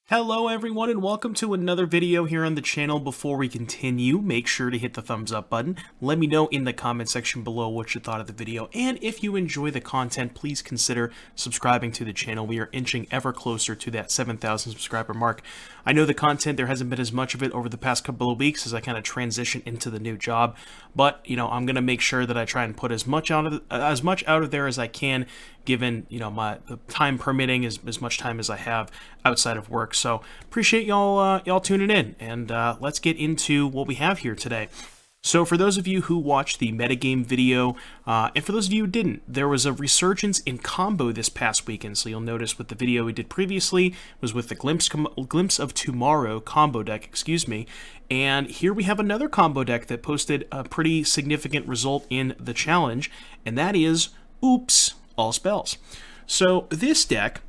Hello everyone and welcome to another video here on the channel. Before we continue, make sure to hit the thumbs up button. Let me know in the comment section below what you thought of the video, and if you enjoy the content, please consider subscribing to the channel. We are inching ever closer to that 7,000 subscriber mark. I know the content, there hasn't been as much of it over the past couple of weeks as I kind of transition into the new job, but I'm going to make sure that I try and put as much out of there as I can, given the time permitting, as much time as I have outside of work. So appreciate y'all tuning in, and let's get into what we have here today. So for those of you who watched the metagame video, and for those of you who didn't, there was a resurgence in combo this past weekend. So you'll notice with the video we did previously was with the Glimpse of Tomorrow combo deck, and here we have another combo deck that posted a pretty significant result in the challenge, and that is Oops, All Spells. So this deck,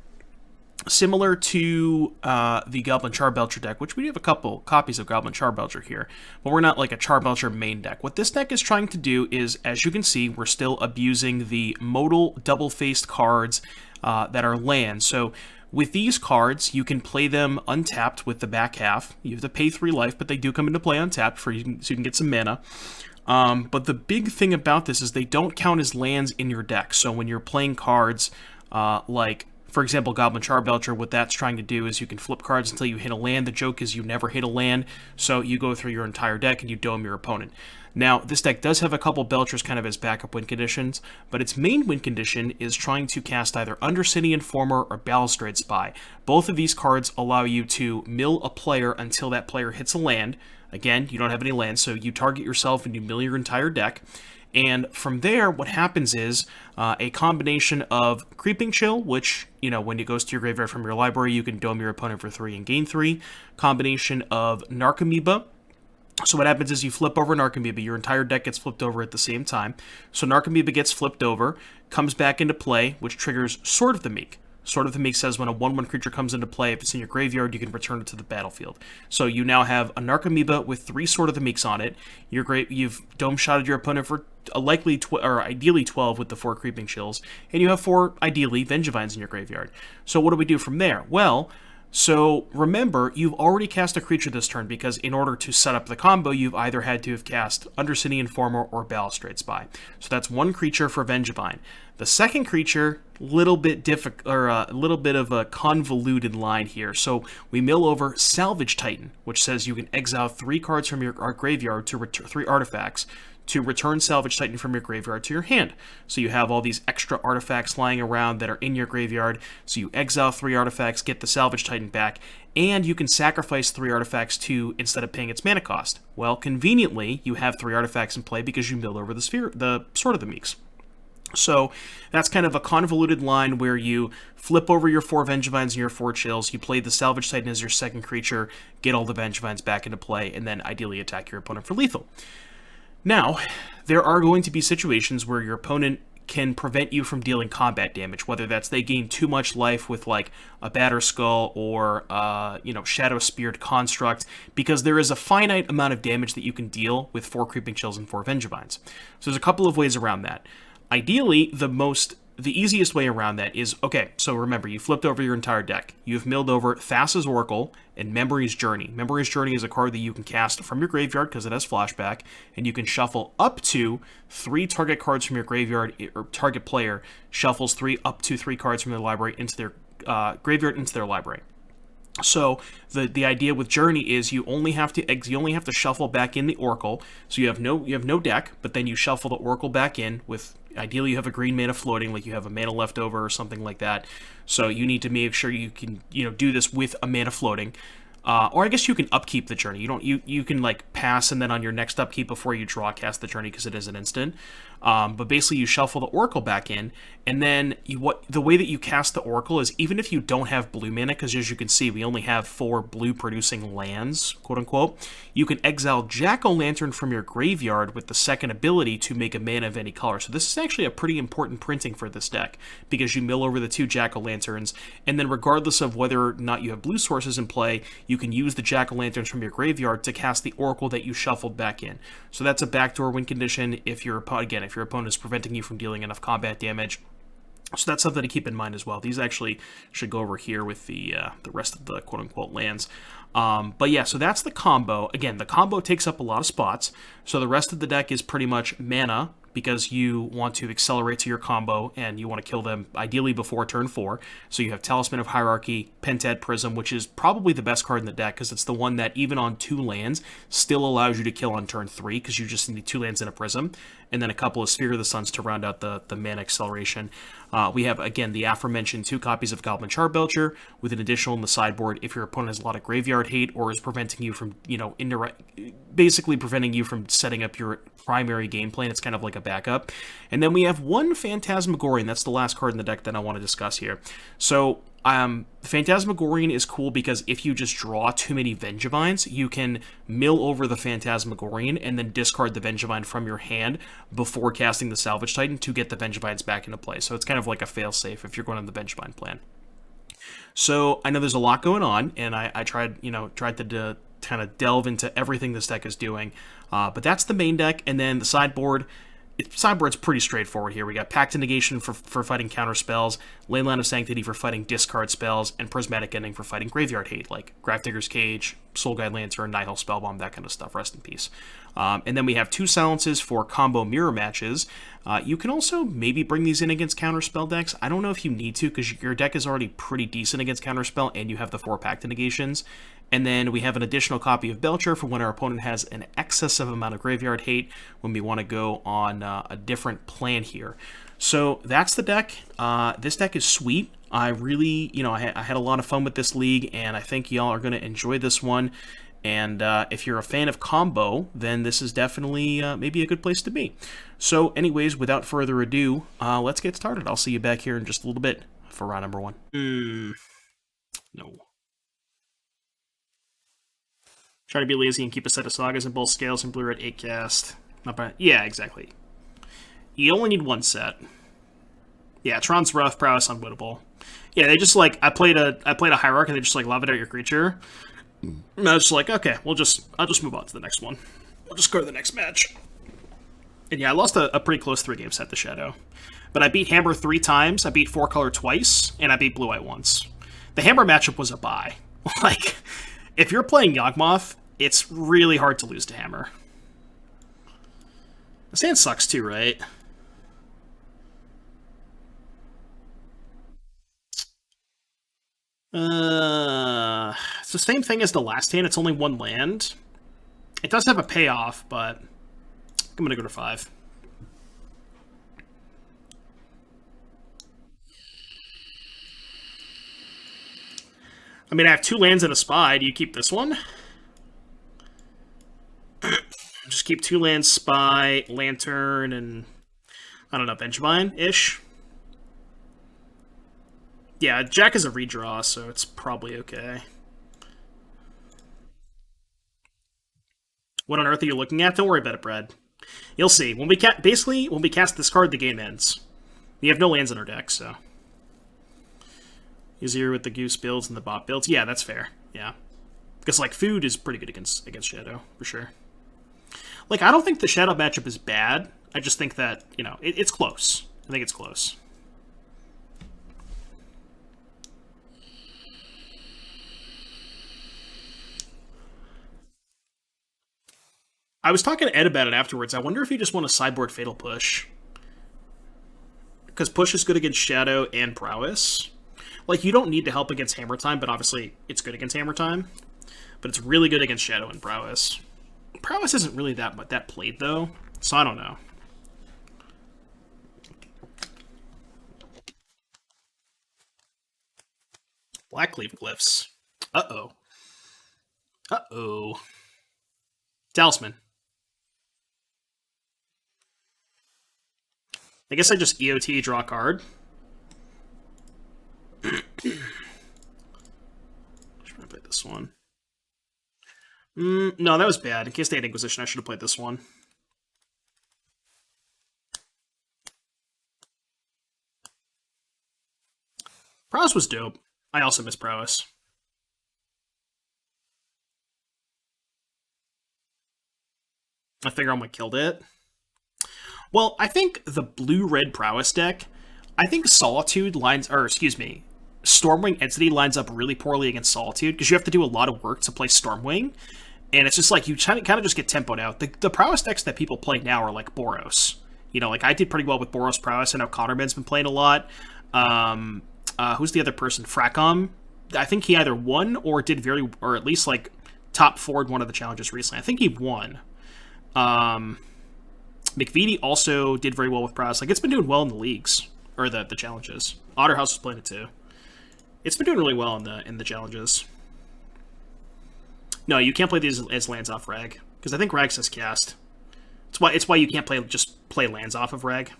similar to the Goblin Charbelcher deck, which we have a couple copies of Goblin Charbelcher here, but we're not like a Charbelcher main deck. What this deck is trying to do is, as you can see, we're still abusing the modal double-faced cards that are land. So with these cards, you can play them untapped with the back half. You have to pay 3 life, but they do come into play untapped so you can get some mana. But the big thing about this is they don't count as lands in your deck. So when you're playing cards like, for example, Goblin Charbelcher, what that's trying to do is you can flip cards until you hit a land. The joke is you never hit a land, so you go through your entire deck and you dome your opponent. Now, this deck does have a couple Belchers kind of as backup win conditions, but its main win condition is trying to cast either Undercity Informer or Balustrade Spy. Both of these cards allow you to mill a player until that player hits a land. Again, you don't have any lands, so you target yourself and you mill your entire deck. And from there, what happens is a combination of Creeping Chill, which, when it goes to your graveyard from your library, you can dome your opponent for 3 and gain 3. Combination of Narcomoeba. So what happens is you flip over Narcomoeba, your entire deck gets flipped over at the same time. So Narcomoeba gets flipped over, comes back into play, which triggers Sword of the Meek. Sword of the Meek says when a 1/1 creature comes into play, if it's in your graveyard, you can return it to the battlefield. So you now have a Narcomoeba with 3 Sword of the Meeks on it. You've dome shotted your opponent for ideally 12 with the 4 Creeping Chills, and you have 4, ideally, Vengevines in your graveyard. So what do we do from there? Well, so remember, you've already cast a creature this turn, because in order to set up the combo, you've either had to have cast Undercity Informer or Balustrade Spy. So that's 1 creature for Vengevine. The second creature, a little bit of a convoluted line here. So we mill over Salvage Titan, which says you can exile 3 cards from your graveyard to 3 artifacts to return Salvage Titan from your graveyard to your hand. So you have all these extra artifacts lying around that are in your graveyard, so you exile 3 artifacts, get the Salvage Titan back, and you can sacrifice 3 artifacts too instead of paying its mana cost. Well, conveniently, you have 3 artifacts in play because you milled over the Sword of the Meeks. So that's kind of a convoluted line where you flip over your 4 Vengevines and your 4 Chills, you play the Salvage Titan as your second creature, get all the Vengevines back into play, and then ideally attack your opponent for lethal. Now, there are going to be situations where your opponent can prevent you from dealing combat damage, whether that's they gain too much life with like a Batter Skull or Shadow Speared Construct, because there is a finite amount of damage that you can deal with 4 Creeping Chills and 4 Vengevines. So there's a couple of ways around that. Ideally, the easiest way around that is, okay, so remember, you flipped over your entire deck. You've milled over Thassa's Oracle and Memory's Journey. Memory's Journey is a card that you can cast from your graveyard because it has flashback, and you can shuffle up to 3 target cards from your graveyard, or target player shuffles up to 3 cards from their library into their graveyard into their library. So the idea with Journey is you only have to shuffle back in the Oracle. So you have no deck, but then you shuffle the Oracle back in with, ideally you have a green mana floating, like you have a mana left over or something like that. So you need to make sure you can do this with a mana floating. Or I guess you can upkeep the Journey. You can like pass, and then on your next upkeep before you draw, cast the Journey because it is an instant. But basically you shuffle the Oracle back in, and then the way that you cast the Oracle is, even if you don't have blue mana, because as you can see we only have 4 blue producing lands, quote unquote, you can exile Jack-O-Lantern from your graveyard with the second ability to make a mana of any color. So this is actually a pretty important printing for this deck, because you mill over the 2 Jack-O-Lanterns, and then regardless of whether or not you have blue sources in play, you can use the Jack-O-Lanterns from your graveyard to cast the Oracle that you shuffled back in. So that's a backdoor win condition if your opponent is preventing you from dealing enough combat damage. So that's something to keep in mind as well. These actually should go over here with the rest of the quote-unquote lands. But yeah, so that's the combo. Again, the combo takes up a lot of spots. So the rest of the deck is pretty much mana, because you want to accelerate to your combo and you want to kill them ideally before turn 4. So you have Talisman of Hierarchy, Pentad Prism, which is probably the best card in the deck because it's the one that even on 2 lands still allows you to kill on turn 3 because you just need 2 lands and a Prism, and then a couple of Sphere of the Suns to round out the mana acceleration. We have, again, the aforementioned 2 copies of Goblin Charbelcher with an additional in the sideboard if your opponent has a lot of graveyard hate or is preventing you from, basically preventing you from setting up your primary game plan. It's kind of like a backup. And then we have 1 Phantasmagorian. That's the last card in the deck that I want to discuss here. So Phantasmagorian is cool because if you just draw too many Vengevines, you can mill over the Phantasmagorian and then discard the Vengevine from your hand before casting the Salvage Titan to get the Vengevines back into play. So it's kind of like a failsafe if you're going on the Vengevine plan. So I know there's a lot going on, and I tried to kind of delve into everything this deck is doing. But that's the main deck, and then the sideboard. Sideboard's pretty straightforward here. We got Pact of Negation for fighting counter spells, Leyline of Sanctity for fighting discard spells, and Prismatic Ending for fighting graveyard hate, like Grafdigger's Cage, Soul Guide Lantern, Nihil Spellbomb, that kind of stuff. Rest in peace. And then we have 2 silences for combo mirror matches. You can also maybe bring these in against counterspell decks. I don't know if you need to, because your deck is already pretty decent against counterspell, and you have the 4 Pact of Negations. And then we have an additional copy of Belcher for when our opponent has an excessive amount of graveyard hate, when we want to go on a different plan here. So that's the deck. This deck is sweet. I really, I had a lot of fun with this league, and I think y'all are going to enjoy this one. And if you're a fan of combo, then this is definitely maybe a good place to be. So anyways, without further ado, let's get started. I'll see you back here in just a little bit for round number 1. No. Try to be lazy and keep a set of sagas in both scales and blue-red 8 cast. Not bad. Yeah, exactly. You only need 1 set. Yeah, Tron's rough, prowess unwinnable. Yeah, they just I played a hierarch and they just lava out your creature. And I was just okay, I'll just move on to the next one. I'll just go to the next match. And yeah, I lost a pretty close 3-game set to Shadow. But I beat Hammer 3 times, I beat 4-color twice, and I beat Blue-White once. The Hammer matchup was a bye. If you're playing Yawgmoth, it's really hard to lose to Hammer. The stand sucks too, right? It's the same thing as the last hand. It's only 1 land. It does have a payoff, but I'm going to go to 5. I mean, I have 2 lands and a spy. Do you keep this one? Just keep 2 lands, spy, lantern, and I don't know, Vengevine-ish. Yeah, Jack is a redraw, so it's probably okay. What on earth are you looking at? Don't worry about it, Brad. You'll see. When we cast this card, the game ends. We have no lands in our deck, so. Easier with the goose builds and the bot builds. Yeah, that's fair. Yeah. Because, food is pretty good against Shadow, for sure. I don't think the Shadow matchup is bad. I just think that, it's close. I think it's close. I was talking to Ed about it afterwards. I wonder if you just want to sideboard Fatal Push. Because Push is good against Shadow and Prowess. You don't need to help against Hammer Time, but obviously it's good against Hammer Time. But it's really good against Shadow and Prowess. Prowess isn't really that played, though, so I don't know. Blackleaf Glyphs. Uh-oh. Uh-oh. Talisman. I guess I just EOT, draw a card. Should I play this one? No, that was bad. In case they had Inquisition, I should have played this one. Prowess was dope. I also miss Prowess. I figure I killed it. Well, I think the blue-red Prowess deck I think Solitude lines, or excuse me, Stormwing Entity lines up really poorly against Solitude because you have to do a lot of work to play Stormwing, and it's just like you kind of just get tempoed out. The prowess decks that people play now are like Boros. You know, like I did pretty well with Boros prowess. I know Connorman's been playing a lot. Who's the other person? Fracom. I think he either won or did or at least like top forward one of the challenges recently. I think he won. McVitie also did very well with prowess. Like it's been doing well in the leagues or the challenges. Otterhouse was playing it too. It's been doing really well in the challenges. No, you can't play these as lands off Rag because I think Rag says cast. It's why you can't play lands off of Rag.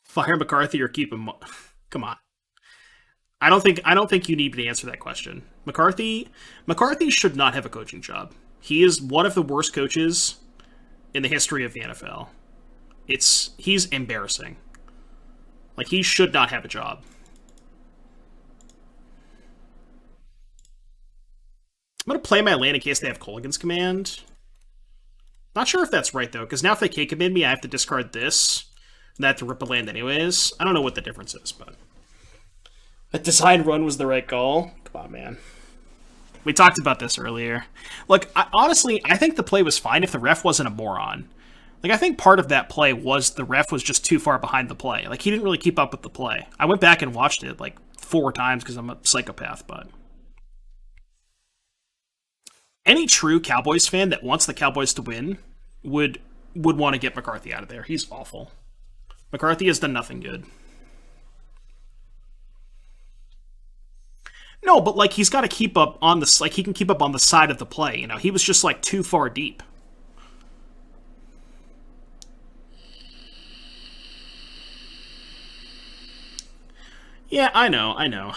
Fire McCarthy or keep him. Come on. I don't think you need me to answer that question. McCarthy should not have a coaching job. He is one of the worst coaches in the history of the NFL. He's embarrassing. Like he should not have a job. I'm gonna play my land in case they have Colligan's Command. Not sure if that's right though, because now if they K-command me, I have to discard this. And I have to rip a land anyways. I don't know what the difference is, but a design run was the right call. Come on, man. We talked about this earlier. Look, honestly, I think the play was fine if the ref wasn't a moron. Like, I think part of that play was the ref was just too far behind the play. Like, he didn't really keep up with the play. I went back and watched it, like, 4 times because I'm a psychopath, but any true Cowboys fan that wants the Cowboys to win would want to get McCarthy out of there. He's awful. McCarthy has done nothing good. No, but like he's got to keep up on the he can keep up on the side of the play. You know, he was just like too far deep. Yeah, I know.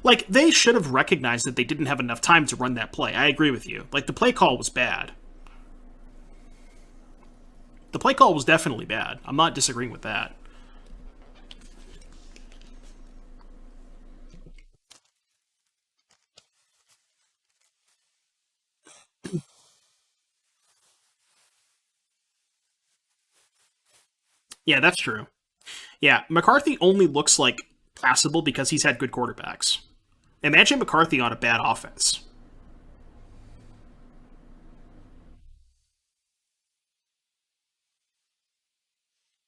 Like they should have recognized that they didn't have enough time to run that play. I agree with you. Like the play call was bad. The play call was definitely bad. I'm not disagreeing with that. Yeah, that's true. Yeah, McCarthy only looks like passable because he's had good quarterbacks. Imagine McCarthy on a bad offense.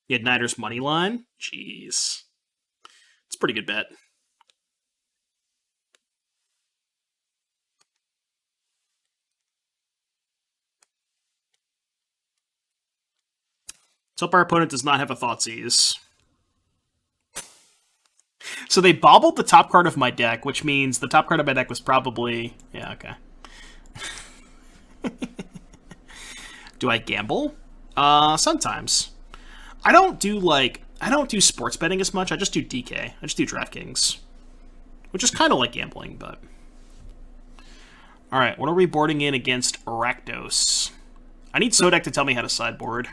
He had Niners money line. Jeez, it's a pretty good bet. Let's hope our opponent does not have a Thoughtseize. So they bobbled the top card of my deck, which means the top card of my deck was probably... Yeah, okay. Do I gamble? Sometimes. I don't do sports betting as much. I just do DK. I just do DraftKings. Which is kind of like gambling, but... Alright, what are we boarding in against Rakdos? I need Sodek to tell me how to sideboard.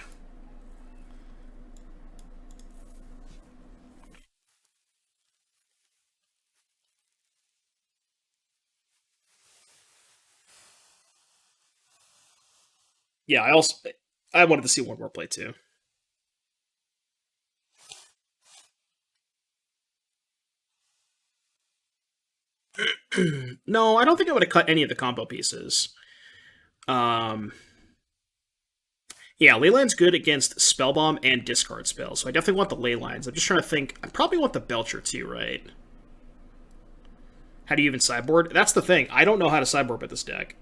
Yeah, I wanted to see one more play too. No, I don't think I would have cut any of the combo pieces. Um, yeah, Leyline's good against Spellbomb and discard spells, so I definitely want the Leylines. I'm just trying to think. I probably want the Belcher too, right? How do you even sideboard? That's the thing. I don't know how to sideboard with this deck.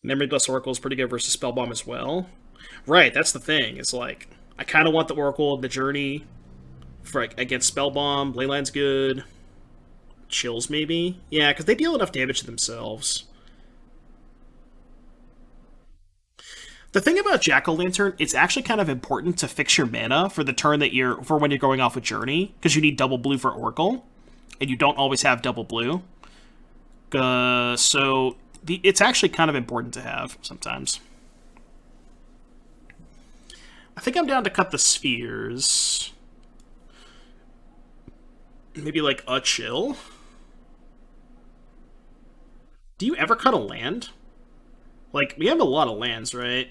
Memory Bless Oracle is pretty good versus Spellbomb as well. Right, that's the thing. It's like, I kind of want the Oracle, the Journey, for like, against Spellbomb. Leyline's good. Chills, maybe? Yeah, because they deal enough damage to themselves. The thing about Jack-O-Lantern, it's actually kind of important to fix your mana for the turn that for when you're going off with Journey, because you need double blue for Oracle, and you don't always have double blue. So it's actually kind of important to have sometimes. I think I'm down to cut the spheres. Maybe like a chill. Do you ever cut a land? Like, we have a lot of lands, right?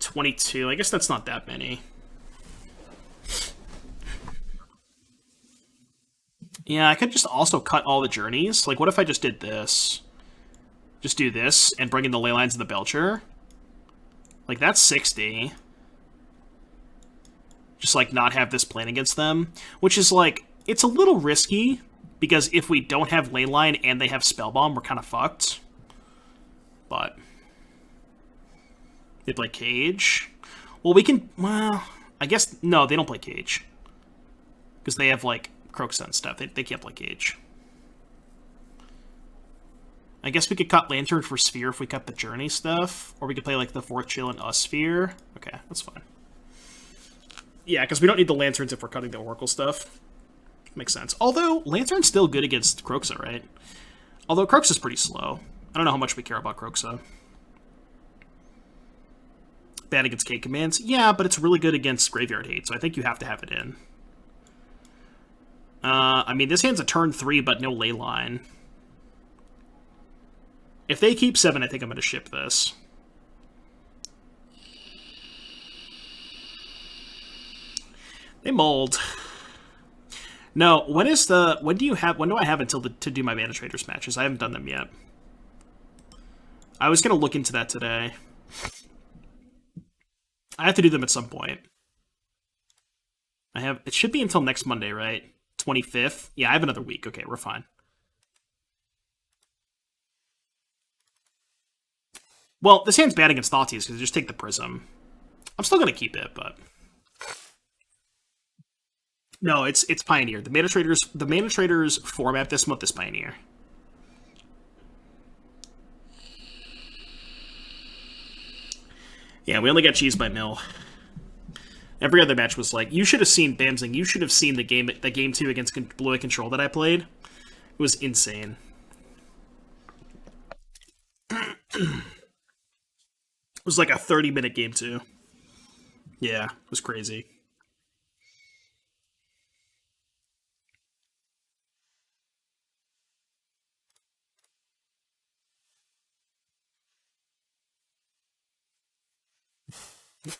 22. I guess that's not that many. Yeah, I could just also cut all the journeys. Like, what if I just did this? Just do this and bring in the ley lines of the Belcher? Like, that's 60. Just, like, not have this plan against them. Which is, like, it's a little risky, because if we don't have ley line and they have Spellbomb, we're kind of fucked. But they play Cage. Well, we can... Well, I guess... No, they don't play Cage. Because they have, like, Croakstone and stuff. They can't play Cage. I guess we could cut Lantern for Sphere if we cut the Journey stuff. Or we could play, like, the 4th Chill and us Sphere. Okay, that's fine. Yeah, because we don't need the Lanterns if we're cutting the Oracle stuff. Makes sense. Although, Lantern's still good against Kroxa, right? Although Kroxa's pretty slow. I don't know how much we care about Kroxa. Bad against K commands? Yeah, but it's really good against Graveyard Hate, so I think you have to have it in. I mean, this hand's a turn 3, but no ley line. If they keep 7, I think I'm going to ship this. They mold. No, when do I have until to do my Mana Traders matches? I haven't done them yet. I was going to look into that today. I have to do them at some point. It should be until next Monday, right? 25th? Yeah, I have another week. Okay, we're fine. Well, this hand's bad against Thoughtseize because just take the Prism. I'm still going to keep it, but... No, it's Pioneer. The Mana Traders format this month is Pioneer. Yeah, we only got cheesed by Mill. Every other match was like, you should have seen Bamsing. You should have seen the game 2 against Blue Eye Control that I played. It was insane. It was like a 30-minute game 2. Yeah, it was crazy.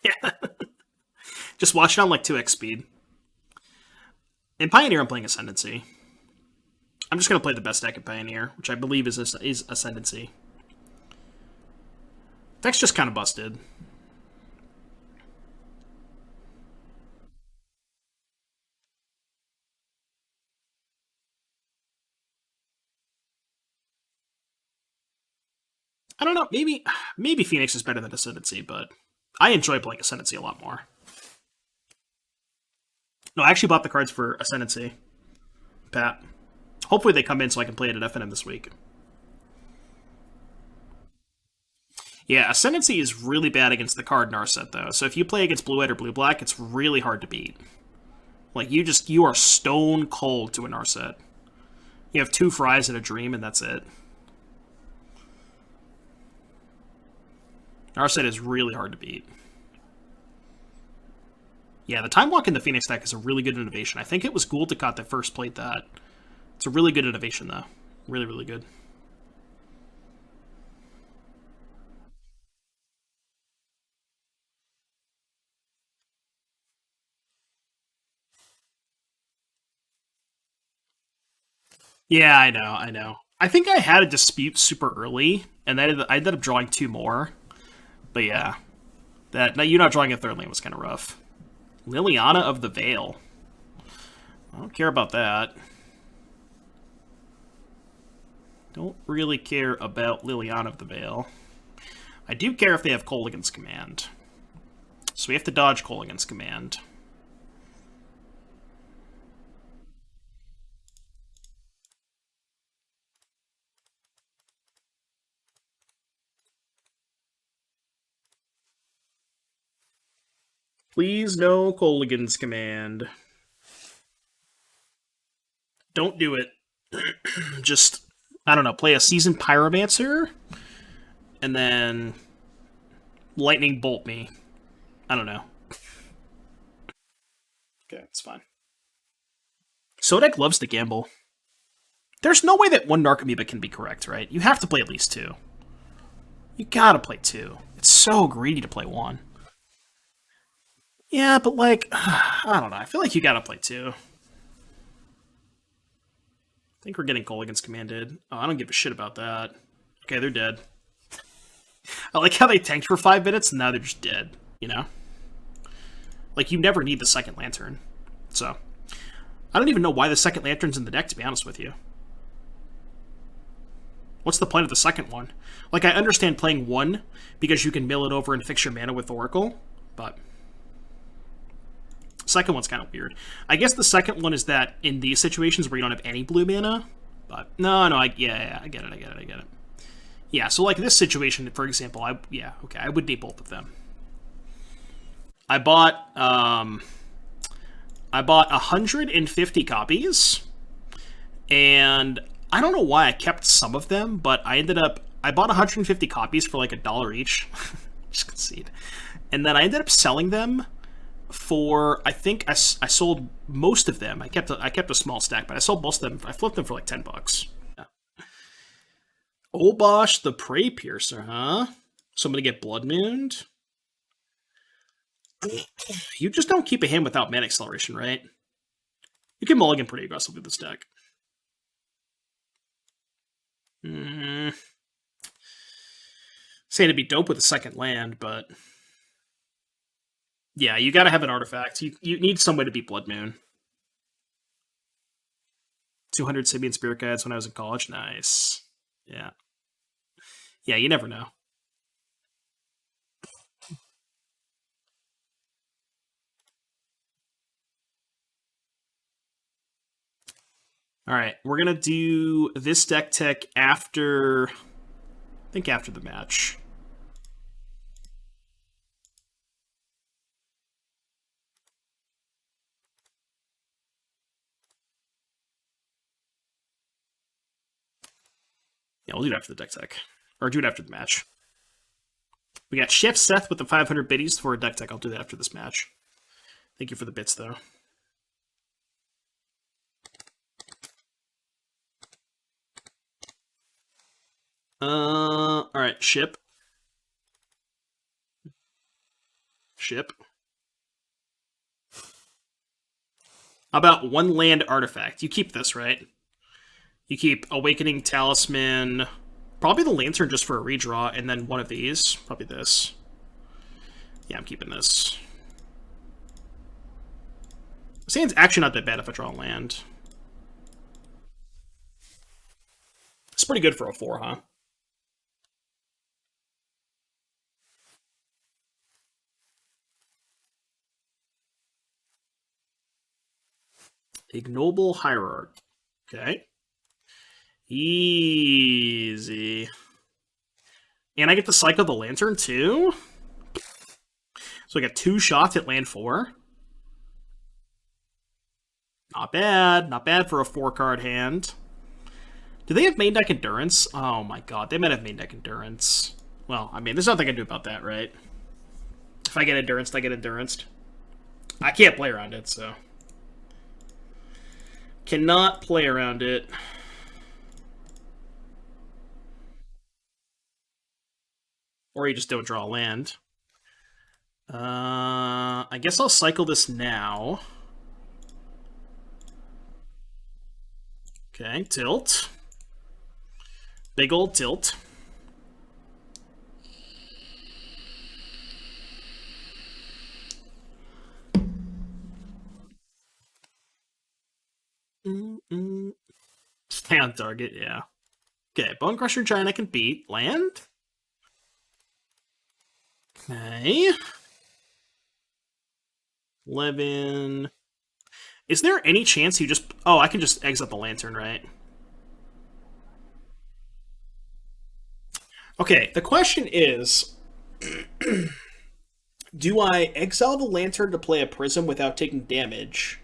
Yeah. Just watch it on like 2x speed. In Pioneer, I'm playing Ascendancy. I'm just going to play the best deck in Pioneer, which I believe is Ascendancy. Deck's just kind of busted. I don't know, maybe Phoenix is better than Ascendancy, but I enjoy playing Ascendancy a lot more. No, I actually bought the cards for Ascendancy. Pat. Hopefully they come in so I can play it at FNM this week. Yeah, Ascendancy is really bad against the card Narset, though. So if you play against Blue-White or Blue-Black, it's really hard to beat. Like, you are stone cold to a Narset. You have 2 Fries and a Dream, and that's it. Narset is really hard to beat. Yeah, the Time Walk in the Phoenix deck is a really good innovation. I think it was Ghoul-Dukat that first played that. It's a really good innovation, though. Really, really good. Yeah, I know. I think I had a dispute super early, and I ended up drawing 2 more. But yeah, you not drawing a 3rd lane was kind of rough. Liliana of the Veil. I don't care about that. Don't really care about Liliana of the Veil. I do care if they have Kolaghan's Command. So we have to dodge Kolaghan's Command. Please no Kolaghan's Command. Don't do it. Just, I don't know, play a Seasoned Pyromancer, and then Lightning Bolt me. I don't know. Okay, it's fine. Sodek loves to gamble. There's no way that one Narcomoeba can be correct, right? You have to play at least 2. You gotta play 2. It's so greedy to play 1. Yeah, but like, I don't know. I feel like you gotta play 2. I think we're getting Gulligan's commanded. Oh, I don't give a shit about that. Okay, they're dead. I like how they tanked for 5 minutes and now they're just dead, you know? Like, you never need the second Lantern. So, I don't even know why the second Lantern's in the deck, to be honest with you. What's the point of the second one? Like, I understand playing 1 because you can mill it over and fix your mana with Oracle, but the second one's kind of weird. I guess the second one is that in these situations where you don't have any blue mana, but no, I get it. Yeah, so like this situation, for example, I would need both of them. I bought 150 copies, and I don't know why I kept some of them, but I bought 150 copies for like $1 each. Just concede. And then I ended up selling them for, I think I sold most of them. I kept a small stack, but I sold most of them. I flipped them for like $10. Yeah. Obosh the Prey Piercer, huh? So I'm gonna get Blood Mooned. You just don't keep a hand without mana acceleration, right? You can mulligan pretty aggressively with this deck. Saying it'd be dope with a second land, but yeah, you gotta have an artifact. You need some way to beat Blood Moon. 200 Sibian Spirit Guides when I was in college. Nice. Yeah. Yeah, you never know. Alright, we're gonna do this deck tech after, I think after the match. Yeah, we'll do it after the deck tech. Or do it after the match. We got Chef Seth with the 500 biddies for a deck tech. I'll do that after this match. Thank you for the bits, though. Alright, ship. Ship. How about 1 land artifact? You keep this, right? You keep Awakening Talisman, probably the Lantern just for a redraw, and then one of these. Probably this. Yeah, I'm keeping this. Sand's actually not that bad if I draw a land. It's pretty good for a 4, huh? Ignoble Hierarch. Okay. Easy. And I get to cycle the Lantern, too? So I get 2 shots at land 4. Not bad. Not bad for a 4-card hand. Do they have main deck Endurance? Oh my god, they might have main deck Endurance. Well, I mean, there's nothing I can do about that, right? If I get Endurance, I get Endurance. I can't play around it, so. Cannot play around it. Or you just don't draw a land. I guess I'll cycle this now. Okay, tilt. Big old tilt. Stay on target, yeah. Okay, Bone Crusher Giant I can beat. Land? Okay. 11. Is there any chance you just... Oh, I can just exile the Lantern, right? Okay, the question is... do I exile the Lantern to play a Prism without taking damage?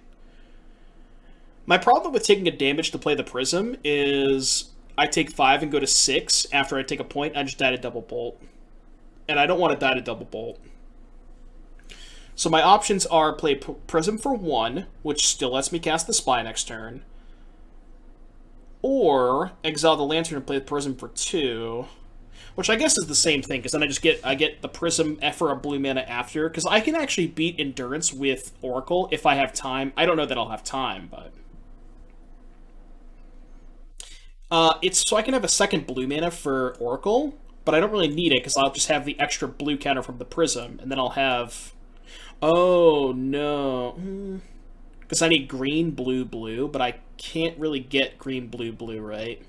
My problem with taking a damage to play the Prism is I take 5 and go to 6. After I take a point, I just die to Double Bolt. And I don't want to die to Double Bolt. So my options are play Prism for 1, which still lets me cast the Spy next turn. Or exile the Lantern and play the Prism for 2. Which I guess is the same thing, because then I get the Prism for a blue mana after, because I can actually beat Endurance with Oracle if I have time. I don't know that I'll have time, but... it's so I can have a second blue mana for Oracle, but I don't really need it, because I'll just have the extra blue counter from the Prism, and then I'll have... Oh, no. Because I need green, blue, blue, but I can't really get green, blue, blue, right?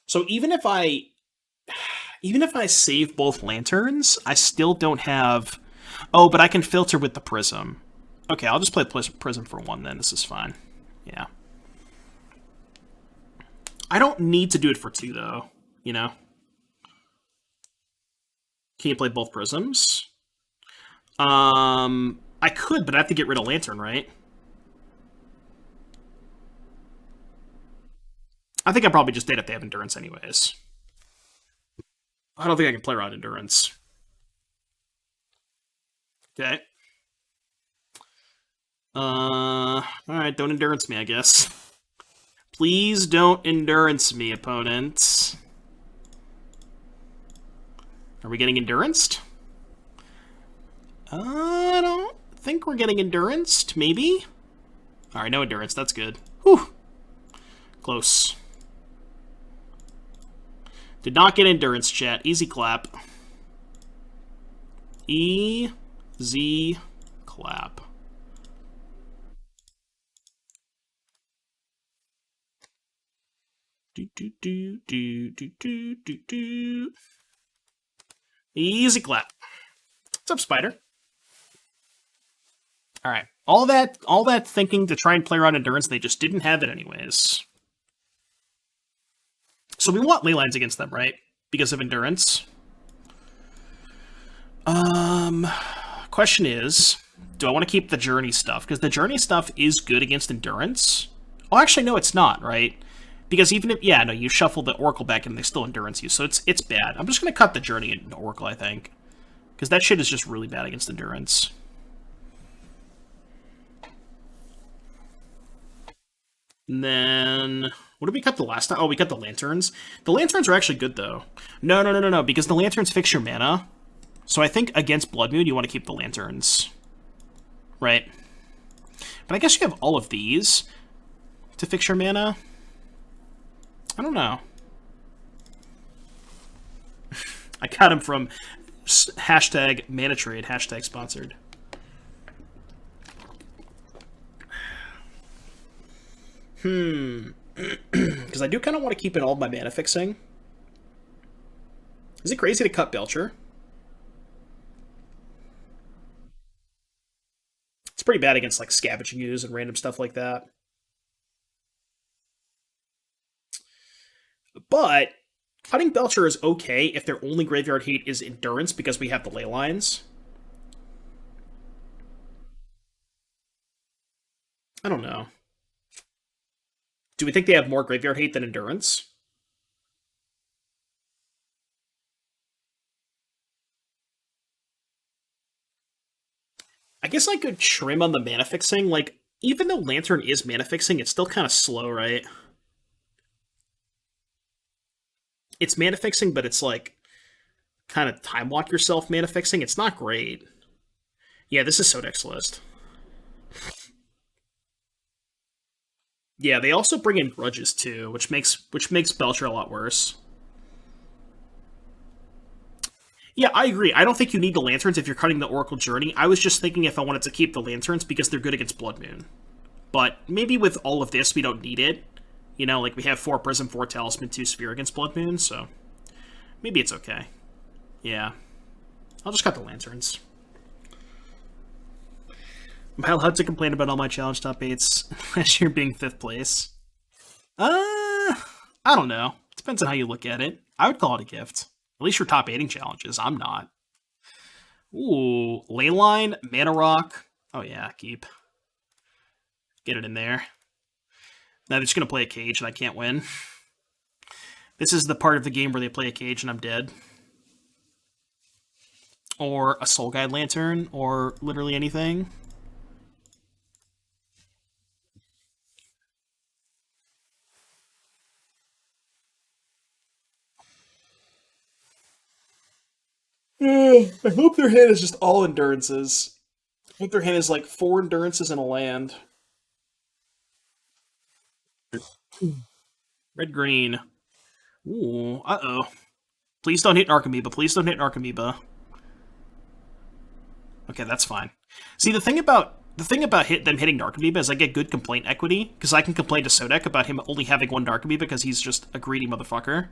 So even if I save both lanterns, I still don't have... Oh, but I can filter with the prism. Okay, I'll just play prism for 1 then. This is fine. Yeah. I don't need to do it for 2, though. You know? Can you play both prisms? I could, but I have to get rid of lantern, right? I think I probably just did if they have endurance anyways. I don't think I can play around endurance. Okay. Alright, don't endurance me, I guess. Please don't endurance me, opponent. Are we getting enduranced? I don't think we're getting enduranced, maybe? Alright, no endurance, that's good. Whew. Close. Did not get endurance, chat. Easy clap. Easy clap. Do. Easy clap. What's up, Spider? All right. All that thinking to try and play around endurance, they just didn't have it anyways. So we want leylines against them, right? Because of endurance. Question is, do I want to keep the journey stuff? Because the journey stuff is good against endurance. Oh, actually, no, it's not, right? Because even if, yeah, no, you shuffle the Oracle back and they still endurance you, so it's bad. I'm just going to cut the journey in Oracle, I think. Because that shit is just really bad against endurance. And then, what did we cut the last time? Oh, we cut the lanterns. The lanterns are actually good, though. No, because the lanterns fix your mana. So I think against Blood Moon, you want to keep the lanterns. Right? But I guess you have all of these to fix your mana. I don't know. I got him from hashtag mana trade, hashtag sponsored. Because I do kind of want to keep in all of my mana fixing. Is it crazy to cut Belcher? It's pretty bad against like scavenging use and random stuff like that. But cutting Belcher is okay if their only graveyard hate is endurance because we have the ley lines. I don't know. Do we think they have more graveyard hate than endurance? I guess I could trim on the mana fixing. Like, even though Lantern is mana fixing, it's still kind of slow, right? It's mana fixing, but it's like kind of time lock yourself mana fixing. It's not great. Yeah, this is Sodex's list. Yeah, they also bring in grudges too, which makes Belcher a lot worse. Yeah, I agree. I don't think you need the lanterns if you're cutting the Oracle Journey. I was just thinking if I wanted to keep the lanterns because they're good against Blood Moon. But maybe with all of this, we don't need it. You know, like we have 4 Prism, 4 Talisman, 2 Sphere against Blood Moon, so maybe it's okay. Yeah. I'll just cut the lanterns. I'm allowed to complain about all my challenge top 8s last year being 5th place. I don't know. Depends on how you look at it. I would call it a gift. At least you're top 8ing challenges. I'm not. Ooh, Leyline, Mana Rock. Oh yeah, keep. Get it in there. Now they're just going to play a cage and I can't win. This is the part of the game where they play a cage and I'm dead. Or a Soul Guide Lantern, or literally anything. I hope their hand is just all endurances. I hope their hand is like 4 endurances and a land. Red green. Ooh, uh-oh. Please don't hit an Archamoeba. Please don't hit an Archamoeba. Okay, that's fine. See, the thing about them hitting Narcomoeba is I get good complaint equity, because I can complain to Sodek about him only having 1 Narcomoeba because he's just a greedy motherfucker.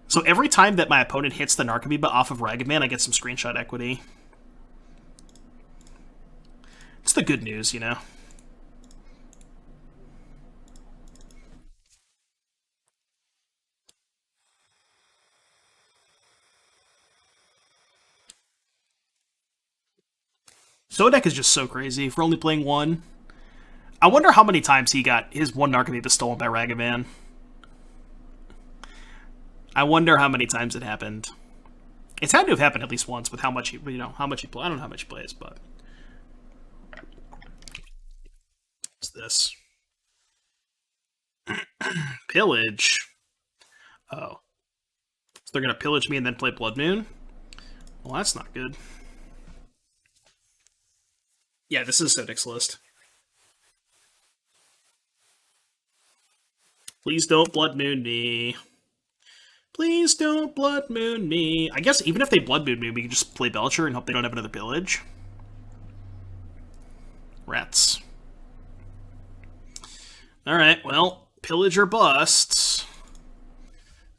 So every time that my opponent hits the Narcomoeba off of Ragavan, I get some screenshot equity. It's the good news, you know? Sodek is just so crazy for only playing 1. I wonder how many times he got his 1 Narcomoeba stolen by Ragavan. I wonder how many times it happened. It's had to have happened at least once with how much he, how much he plays. I don't know how much he plays, but what's this? Pillage. Oh, so they're gonna pillage me and then play Blood Moon. Well, that's not good. Yeah, this is Sodek's list. Please don't Blood Moon me. Please don't Blood Moon me. I guess even if they Blood Moon me, we can just play Belcher and hope they don't have another pillage. Rats. Alright, well, pillage or busts.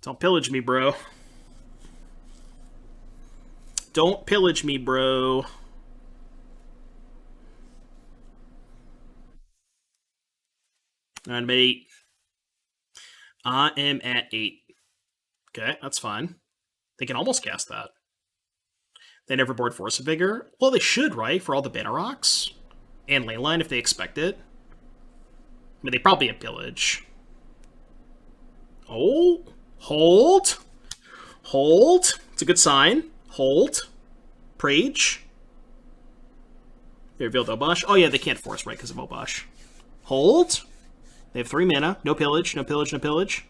Don't pillage me, bro. Don't pillage me, bro. I'm at 8. I am at 8. Okay, that's fine. They can almost cast that. They never board Force of Vigor. Well, they should, right? For all the Banner Rocks. And Leyline if they expect it. I mean, they probably have Pillage. Oh! Hold! Hold! It's a good sign. Hold. Prage. They revealed Obosh. Oh yeah, they can't force, right, because of Obosh. Hold. They have 3 mana. No pillage, no pillage, no pillage.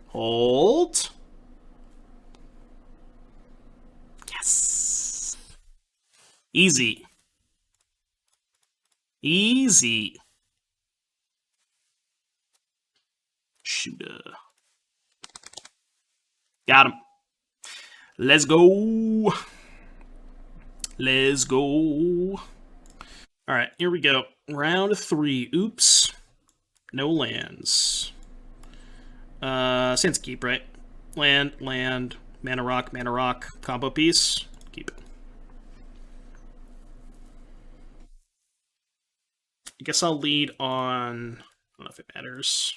Hold. Yes. Easy. Easy. Shooter. Got him. Let's go. Let's go. Alright, here we go. Round 3. Oops. No lands. Sands keep, right? Land, mana rock, combo piece. Keep it. I guess I'll lead on... I don't know if it matters.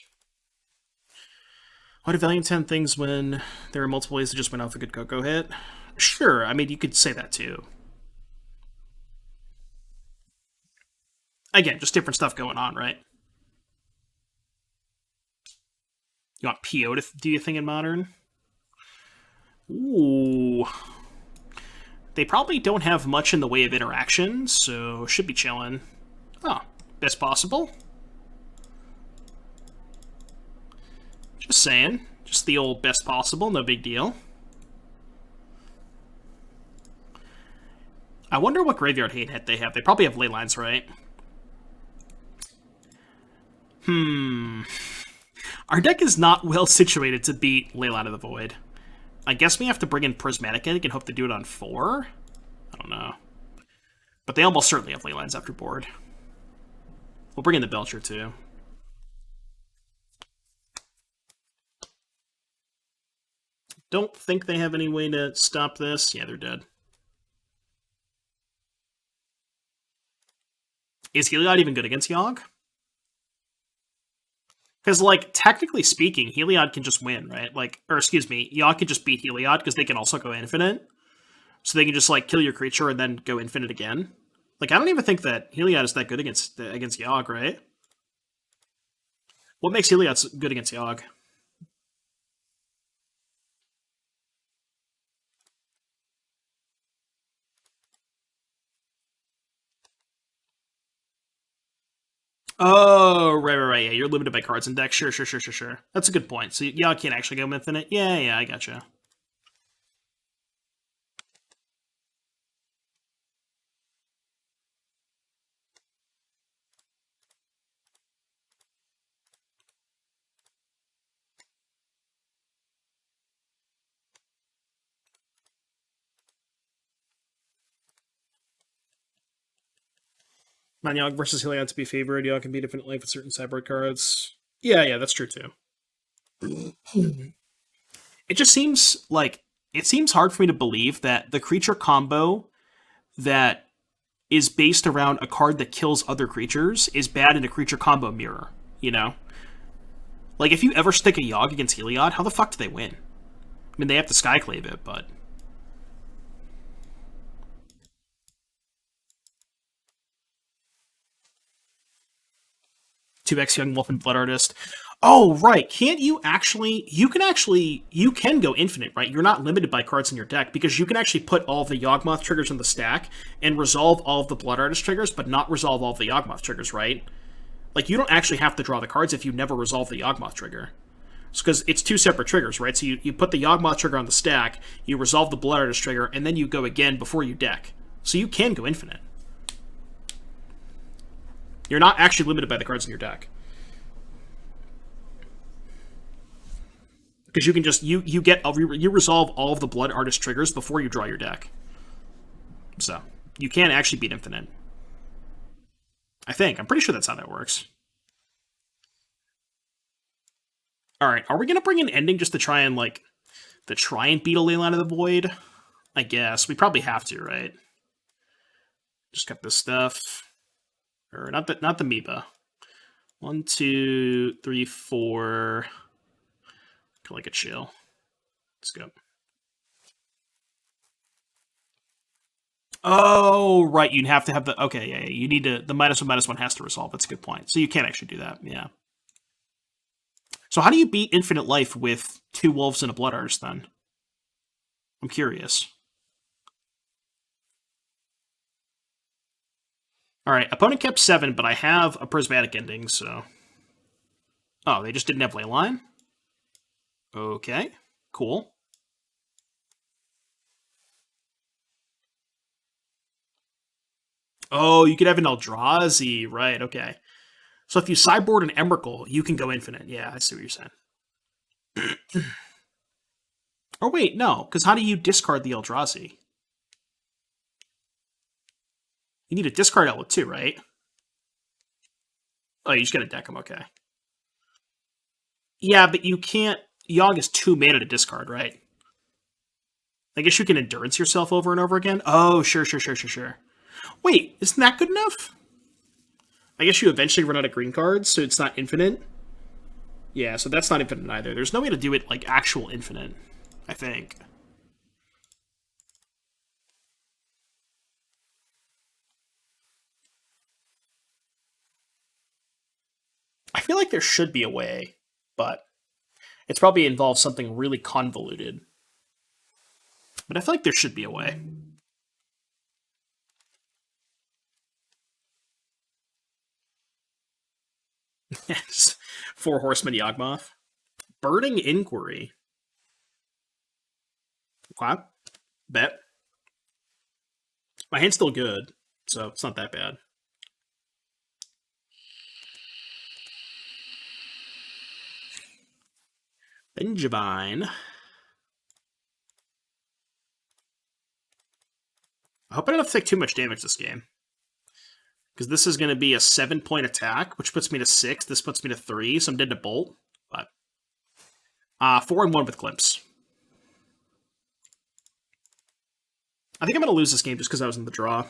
Why do Valiant 10 things when there are multiple ways to just win off a good Coco hit? Sure, I mean, you could say that too. Again, just different stuff going on, right? You want PO to do your thing in Modern? Ooh. They probably don't have much in the way of interaction, so should be chilling. Oh, best possible. Just saying. Just the old best possible, no big deal. I wonder what graveyard hate they have. They probably have Leylines, right? Our deck is not well situated to beat Leyline of the Void. I guess we have to bring in Prismatic Egg and hope to do it on 4? I don't know. But they almost certainly have Leylines after board. We'll bring in the Belcher, too. Don't think they have any way to stop this. Yeah, they're dead. Is Heliod even good against Yogg? Because, like, technically speaking, Heliod can just win, right? Like, or excuse me, Yogg can just beat Heliod because they can also go infinite. So they can just, like, kill your creature and then go infinite again. Like, I don't even think that Heliod is that good against Yogg, right? What makes Heliod good against Yogg? Oh, right. Yeah, you're limited by cards in deck. Sure. That's a good point. So Yogg can't actually go infinite. Yeah, I gotcha. Non-Yogg versus Heliod to be favored. Yogg can beat Infinite Life with certain sideboard cards. Yeah, that's true too. It just seems like it seems hard for me to believe that the creature combo that is based around a card that kills other creatures is bad in a creature combo mirror, you know? Like, if you ever stick a Yogg against Heliod, how the fuck do they win? I mean, they have to Skyclave it, but... 2x Young Wolf and Blood Artist. Oh, right. Can't you actually... You can go infinite, right? You're not limited by cards in your deck, because you can actually put all of the Yawgmoth triggers in the stack and resolve all of the Blood Artist triggers, but not resolve all of the Yawgmoth triggers, right? Like, you don't actually have to draw the cards if you never resolve the Yawgmoth trigger. Because it's two separate triggers, right? So you put the Yawgmoth trigger on the stack, you resolve the Blood Artist trigger, and then you go again before you deck. So you can go infinite. You're not actually limited by the cards in your deck. Because you can just, you resolve all of the Blood Artist triggers before you draw your deck. So, you can actually beat infinite. I think. I'm pretty sure that's how that works. Alright, are we going to bring an ending just to try and, like, beat a Leyline of the Void? I guess. We probably have to, right? Just got this stuff. Or, not the Meepa. 1, 2, 3, 4... like a chill. Let's go. Oh, right. You'd have to have the... Okay, yeah. You need to... The -1/-1 has to resolve. That's a good point. So you can't actually do that. Yeah. So how do you beat Infinite Life with 2 Wolves and a Blood Artist, then? I'm curious. Alright, opponent kept 7, but I have a Prismatic Ending, so... Oh, they just didn't have Leyline? Okay, cool. Oh, you could have an Eldrazi, right, okay. So if you sideboard an Emrakul, you can go infinite. Yeah, I see what you're saying. Oh, wait, no, because how do you discard the Eldrazi? You need a discard outlet too, right? Oh, you just gotta deck them, okay. Yeah, but you can't... Yogg is 2 mana to discard, right? I guess you can endurance yourself over and over again? Oh, sure. Wait, isn't that good enough? I guess you eventually run out of green cards, so it's not infinite. Yeah, so that's not infinite either. There's no way to do it, like, actual infinite, I think. I feel like there should be a way, but it's probably involves something really convoluted. But I feel like there should be a way. Yes. 4 Horsemen Yawgmoth. Burning Inquiry. Okay. Bet. My hand's still good, so it's not that bad. Vengevine. I hope I don't have to take too much damage this game. Because this is going to be a 7-point attack, which puts me to 6. This puts me to 3, so I'm dead to Bolt. But 4-1 with Glimpse. I think I'm going to lose this game just because I was in the draw.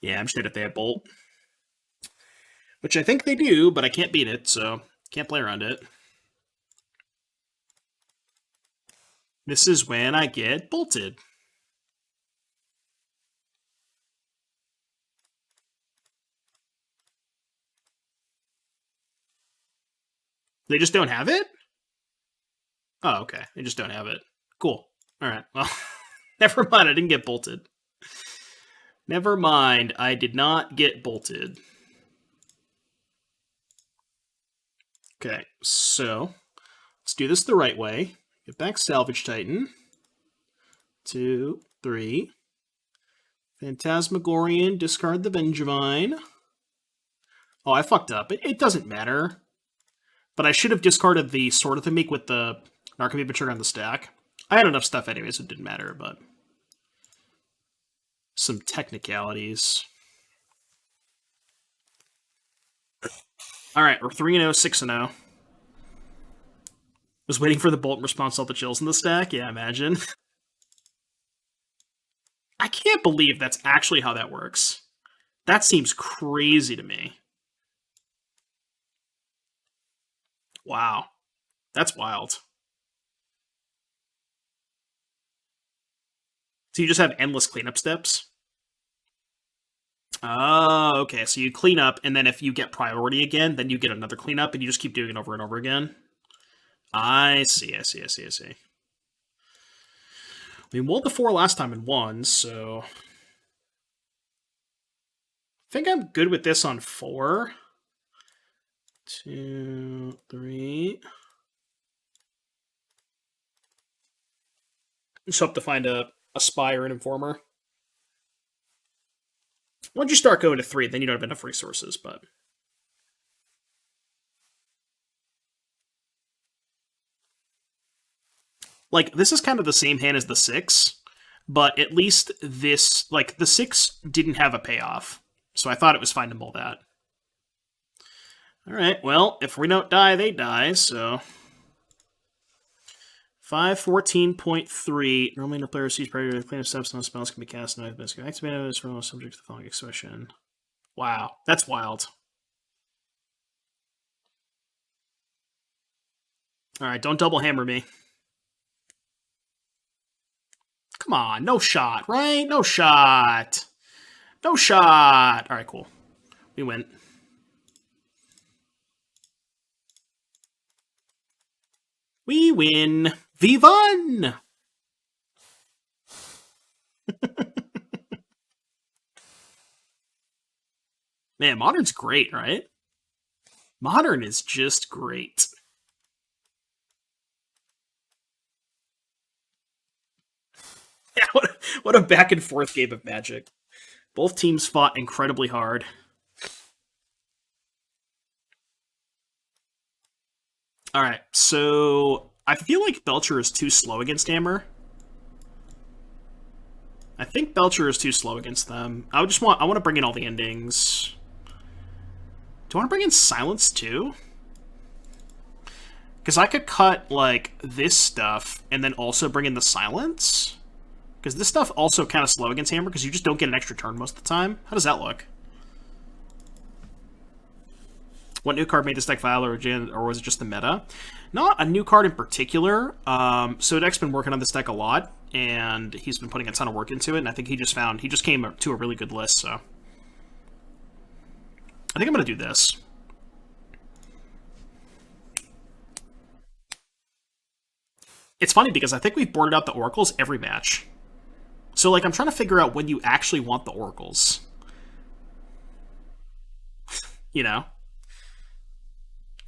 Yeah, I'm just dead if they have Bolt. Which I think they do, but I can't beat it, so can't play around it. This is when I get bolted. They just don't have it? Oh, okay. They just don't have it. Cool. Alright, well, never mind. I didn't get bolted. Never mind. I did not get bolted. Okay, so let's do this the right way. Get back Salvage Titan. 2, 3. Phantasmagorian, discard the Vengevine. Oh, I fucked up. It doesn't matter. But I should have discarded the Sword of the Meek with the Narcomoeba trigger on the stack. I had enough stuff anyway, so it didn't matter, but some technicalities. All right, we're 3-0, 6-0. Was waiting for the bolt response to all the chills in the stack. Yeah, imagine. I can't believe that's actually how that works. That seems crazy to me. Wow. That's wild. So you just have endless cleanup steps? Oh, okay. So you clean up, and then if you get priority again, then you get another cleanup, and you just keep doing it over and over again? I see. I mean, we rolled the 4 last time and won, so... I think I'm good with this on 4. 2, 3... Just hope to find a Spire and Informer. Once you start going to 3, then you don't have enough resources, but... Like, this is kind of the same hand as the 6, but at least this... Like, the 6 didn't have a payoff, so I thought it was fine to mull that. Alright, well, if we don't die, they die, so... 514.3. Normally, no player sees priority to cleanup steps, no spells can be cast, no events can be activated, this roll is subject to the following expression. Wow, that's wild. Alright, don't double hammer me. Come on, no shot, right? No shot. No shot. Alright, cool. We win. We win. We won! Man, Modern's great, right? Modern is just great. Yeah, what a back and forth game of Magic. Both teams fought incredibly hard. Alright, so I feel like Belcher is too slow against Hammer. I think Belcher is too slow against them. I want to bring in all the endings. Do I want to bring in Silence too? Because I could cut, like, this stuff and then also bring in the Silence. Because this stuff also kind of slow against Hammer because you just don't get an extra turn most of the time. How does that look? What new card made this deck viable, or was it just the meta? Not a new card in particular. So Deck's been working on this deck a lot, and he's been putting a ton of work into it, and I think he just came to a really good list, so... I think I'm going to do this. It's funny because I think we've boarded out the Oracles every match. So, like, I'm trying to figure out when you actually want the Oracles. You know?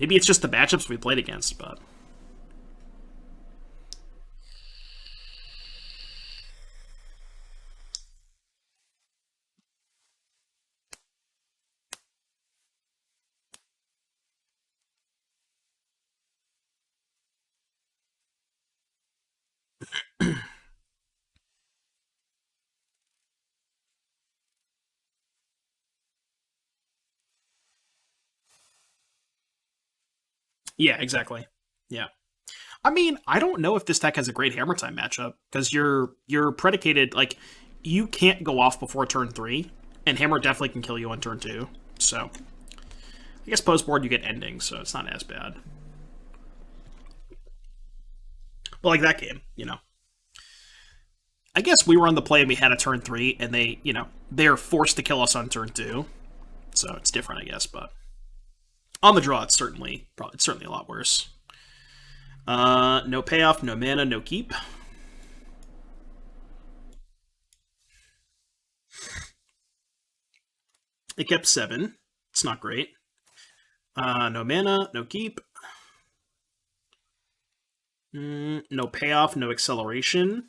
Maybe it's just the matchups we played against, but... Yeah, exactly. Yeah. I mean, I don't know if this deck has a great Hammer Time matchup, because you're predicated, like, you can't go off before turn 3, and Hammer definitely can kill you on turn 2, so... I guess post-board you get endings, so it's not as bad. But like that game, you know. I guess we were on the play and we had a turn 3, and they, you know, they're forced to kill us on turn 2. So it's different, I guess, but... On the draw, it's certainly a lot worse. No payoff, no mana, no keep. It kept 7. It's not great. No mana, no keep. No payoff, no acceleration.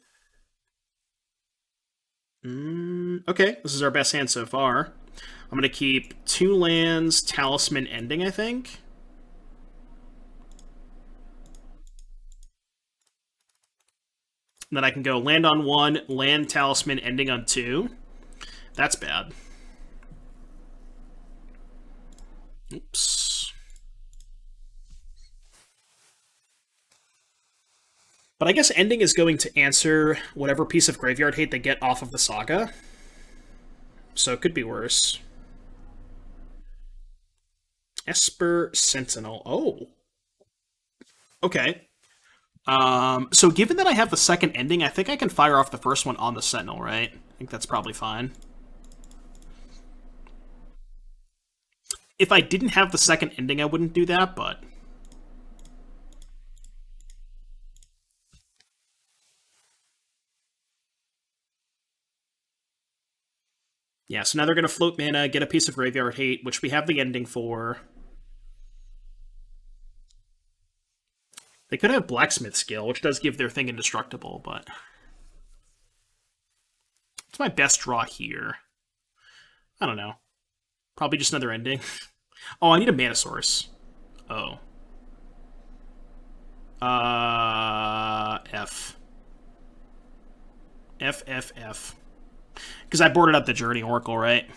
Okay, this is our best hand so far. I'm going to keep 2 lands, Talisman, Ending, I think. then I can go land on 1, land Talisman, ending on 2. That's bad. Oops. But I guess ending is going to answer whatever piece of graveyard hate they get off of the Saga. So it could be worse. Esper Sentinel. Oh. Okay. So given that I have the second ending, I think I can fire off the first one on the Sentinel, right? I think that's probably fine. If I didn't have the second ending, I wouldn't do that, but... Yeah, so now they're going to float mana, get a piece of graveyard hate, which we have the ending for. They could have Blacksmith Skill, which does give their thing indestructible, but... What's my best draw here? I don't know. Probably just another ending. Oh, I need a mana source. Oh. F. F. Because I boarded up the Journey Oracle, right?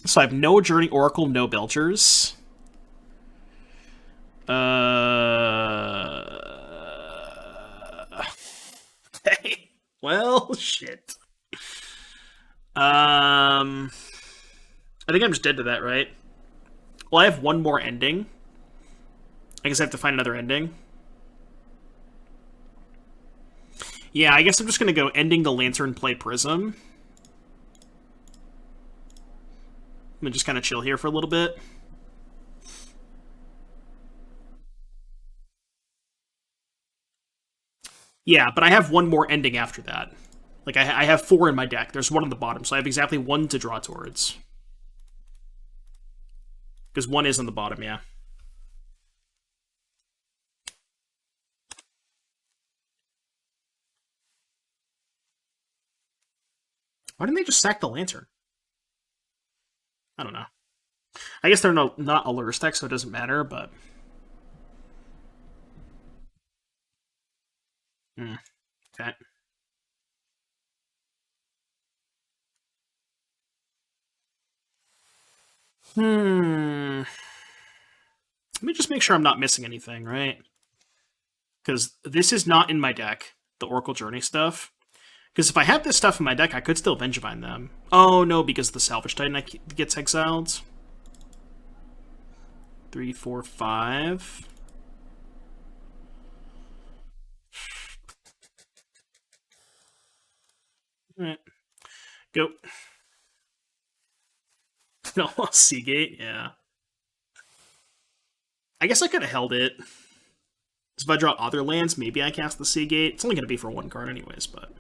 So I have no Journey Oracle, no Belchers. Okay. Well, shit. I think I'm just dead to that, right? Well, I have one more ending. I guess I have to find another ending. Yeah, I guess I'm just going to go ending the Lantern, play Prism. I'm going to just kind of chill here for a little bit. Yeah, but I have one more ending after that. Like, I have 4 in my deck. There's 1 on the bottom, so I have exactly 1 to draw towards. Because 1 is on the bottom, yeah. Why didn't they just sack the Lantern? I don't know. I guess they're not a lure stack, so it doesn't matter, but... Okay. Let me just make sure I'm not missing anything, right? Because this is not in my deck, the Oracle Journey stuff. Because if I had this stuff in my deck, I could still Vengevine them. Oh, no, because the Salvage Titan gets exiled. 3, 4, 5. Alright. Go. No, Seagate, yeah. I guess I could have held it. If I draw other lands, maybe I cast the Seagate. It's only going to be for 1 card anyways, but...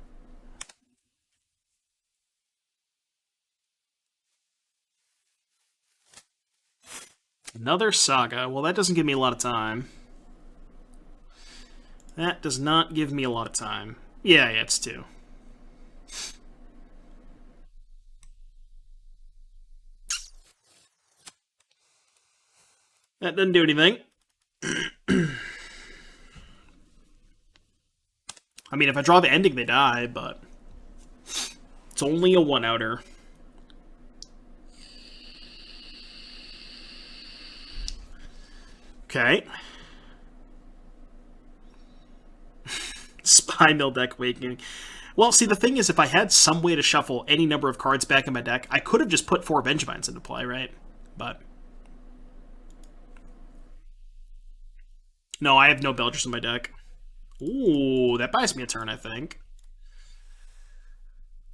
Another Saga. Well, that doesn't give me a lot of time. That does not give me a lot of time. Yeah, it's 2. That doesn't do anything. I mean, if I draw the ending, they die, but... It's only a 1-outer. Okay. Spy Mill deck Awakening. Well, see, the thing is, if I had some way to shuffle any number of cards back in my deck, I could have just put 4 Vengevines into play, right? But... No, I have no Belchers in my deck. Ooh, that buys me a turn, I think.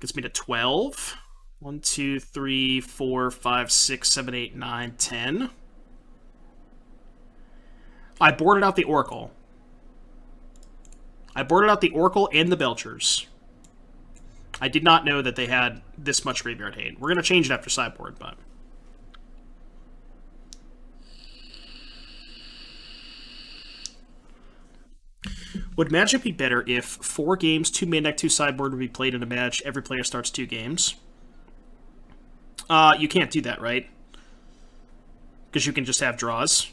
Gets me to 12. 1, 2, 3, 4, 5, 6, 7, 8, 9, 10. I boarded out the Oracle. I boarded out the Oracle and the Belchers. I did not know that they had this much graveyard hate. We're going to change it after sideboard, but... Would Magic be better if 4 games, 2 main deck, 2 sideboard would be played in a match, every player starts 2 games? You can't do that, right? Because you can just have draws.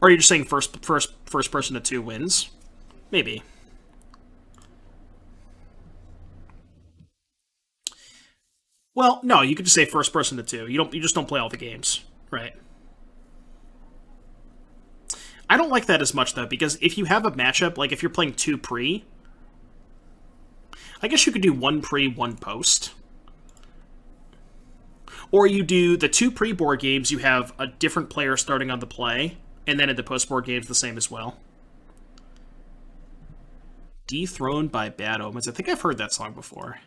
Or are you just saying first person to 2 wins? Maybe. Well, no, you could just say first person to two. You just don't play all the games, right? I don't like that as much though, because if you have a matchup, like if you're playing two pre, I guess you could do one pre, one post. Or you do the two pre-board games, you have a different player starting on the play, and then in the post-board games, the same as well. Dethroned by Bad Omens. I think I've heard that song before.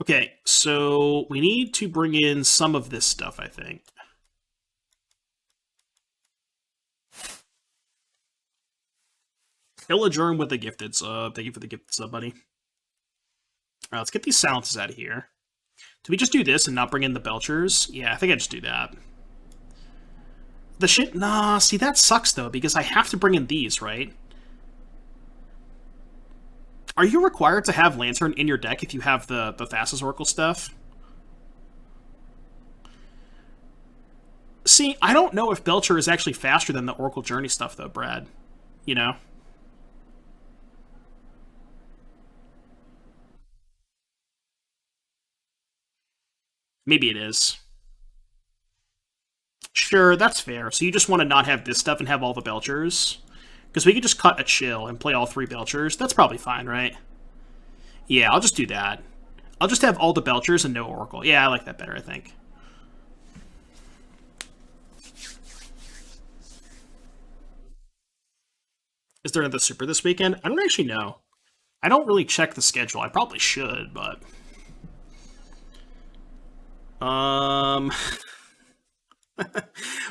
Okay, so we need to bring in some of this stuff, I think. Illagerm with the gifted sub. Thank you for the gifted sub, buddy. Alright, let's get these silences out of here. Do we just do this and not bring in the Belchers? Yeah, I think I just do that. The shit... Nah, see, that sucks, though, because I have to bring in these, right? Are you required to have Lantern in your deck if you have the Thassa's Oracle stuff? See, I don't know if Belcher is actually faster than the Oracle Journey stuff, though, Brad. You know? Maybe it is. Sure, that's fair. So you just want to not have this stuff and have all the Belchers? Because we could just cut a chill and play all three Belchers. That's probably fine, right? Yeah, I'll just do that. I'll just have all the Belchers and no Oracle. Yeah, I like that better, I think. Is there another Super this weekend? I don't actually know. I don't really check the schedule. I probably should, but...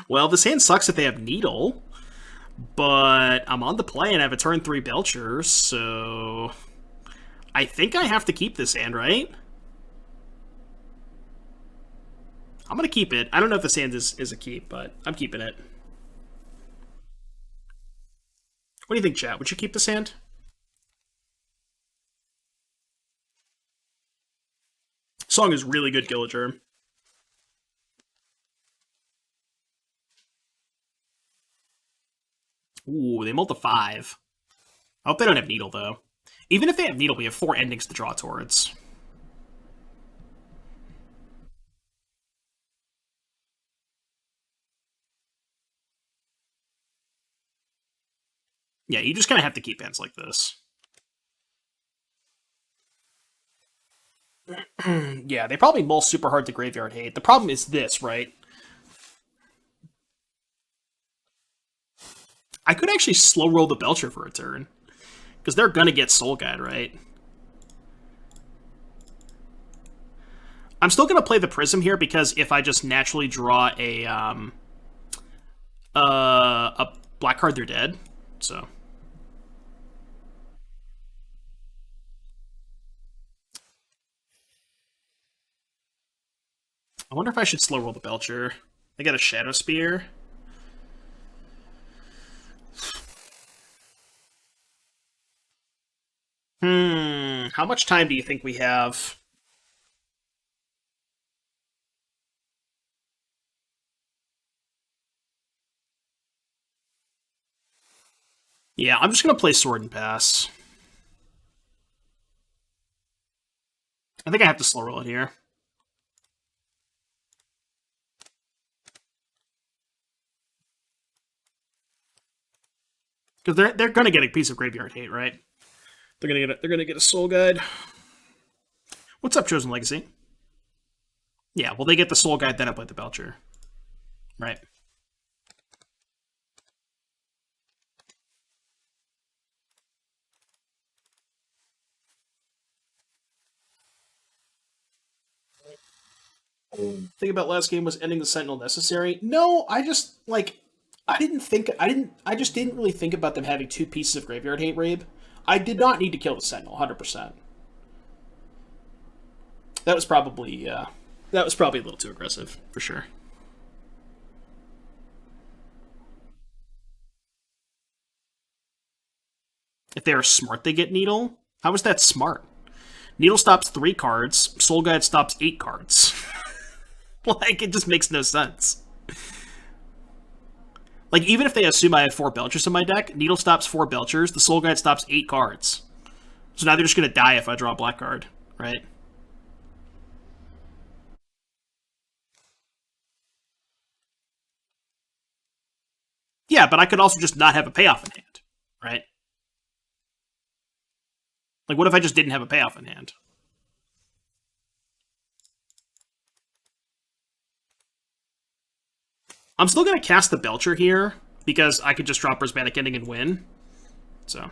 Well, this hand sucks if they have Needle, but I'm on the play and I have a turn 3 Belcher, so... I think I have to keep this hand, right? I'm gonna keep it. I don't know if this hand is a keep, but I'm keeping it. What do you think, chat? Would you keep this hand? Song is really good, Gillager. Ooh, they mulled to 5. I hope they don't have Needle, though. Even if they have Needle, we have 4 endings to draw towards. Yeah, you just kind of have to keep hands like this. Yeah, they probably mull super hard to Graveyard Hate. The problem is this, right? I could actually slow roll the Belcher for a turn. Because they're gonna get Soul Guide, right? I'm still gonna play the Prism here because if I just naturally draw a black card, they're dead. So I wonder if I should slow roll the Belcher. I got a Shadow Spear. How much time do you think we have? Yeah, I'm just gonna play Sword and Pass. I think I have to slow roll it here. Because they're gonna get a piece of Graveyard Hate, right? They're gonna get a Soul Guide. What's up, Chosen Legacy? Yeah, well, they get the Soul Guide, then I play the Belcher. Right. Thing about last game was ending the Sentinel necessary. No, I just, like, I just didn't really think about them having 2 pieces of Graveyard Hate, Rabe. I did not need to kill the Sentinel, 100%. That was probably a little too aggressive, for sure. If they are smart, they get Needle. How is that smart? Needle stops 3 cards. Soul Guide stops 8 cards. Like, it just makes no sense. Like, even if they assume I have 4 Belchers in my deck, Needle stops 4 Belchers, the Soul Guide stops 8 cards. So now they're just going to die if I draw a black card, right? Yeah, but I could also just not have a payoff in hand, right? Like, what if I just didn't have a payoff in hand? I'm still going to cast the Belcher here, because I could just drop Prismatic Ending and win. So.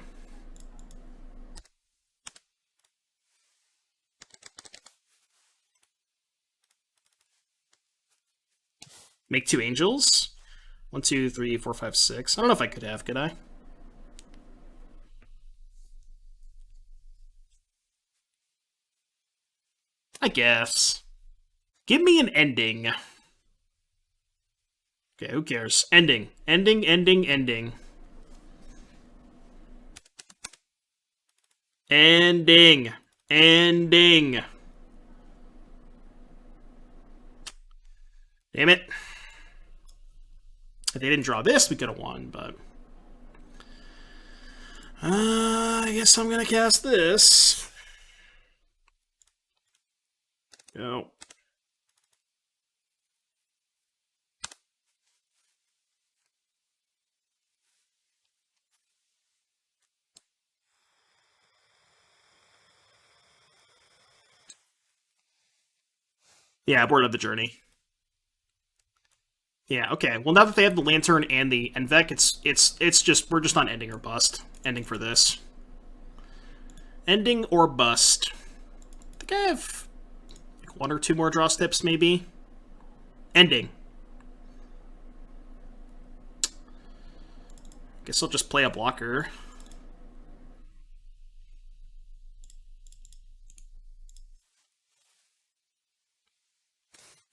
Make 2 Angels. 1, 2, 3, 4, 5, 6. I don't know if I could I? I guess. Give me an ending. Okay, who cares? Ending. Ending, ending, ending. Ending. Ending. Damn it. If they didn't draw this, we could have won, but... I guess I'm gonna cast this. Go. Yeah, board of the journey. Yeah, okay. Well, now that they have the Lantern and the Envec, it's just we're just on ending or bust. Ending for this. Ending or bust. I think I have like 1 or 2 more draw steps, maybe. Ending. Guess I'll just play a blocker.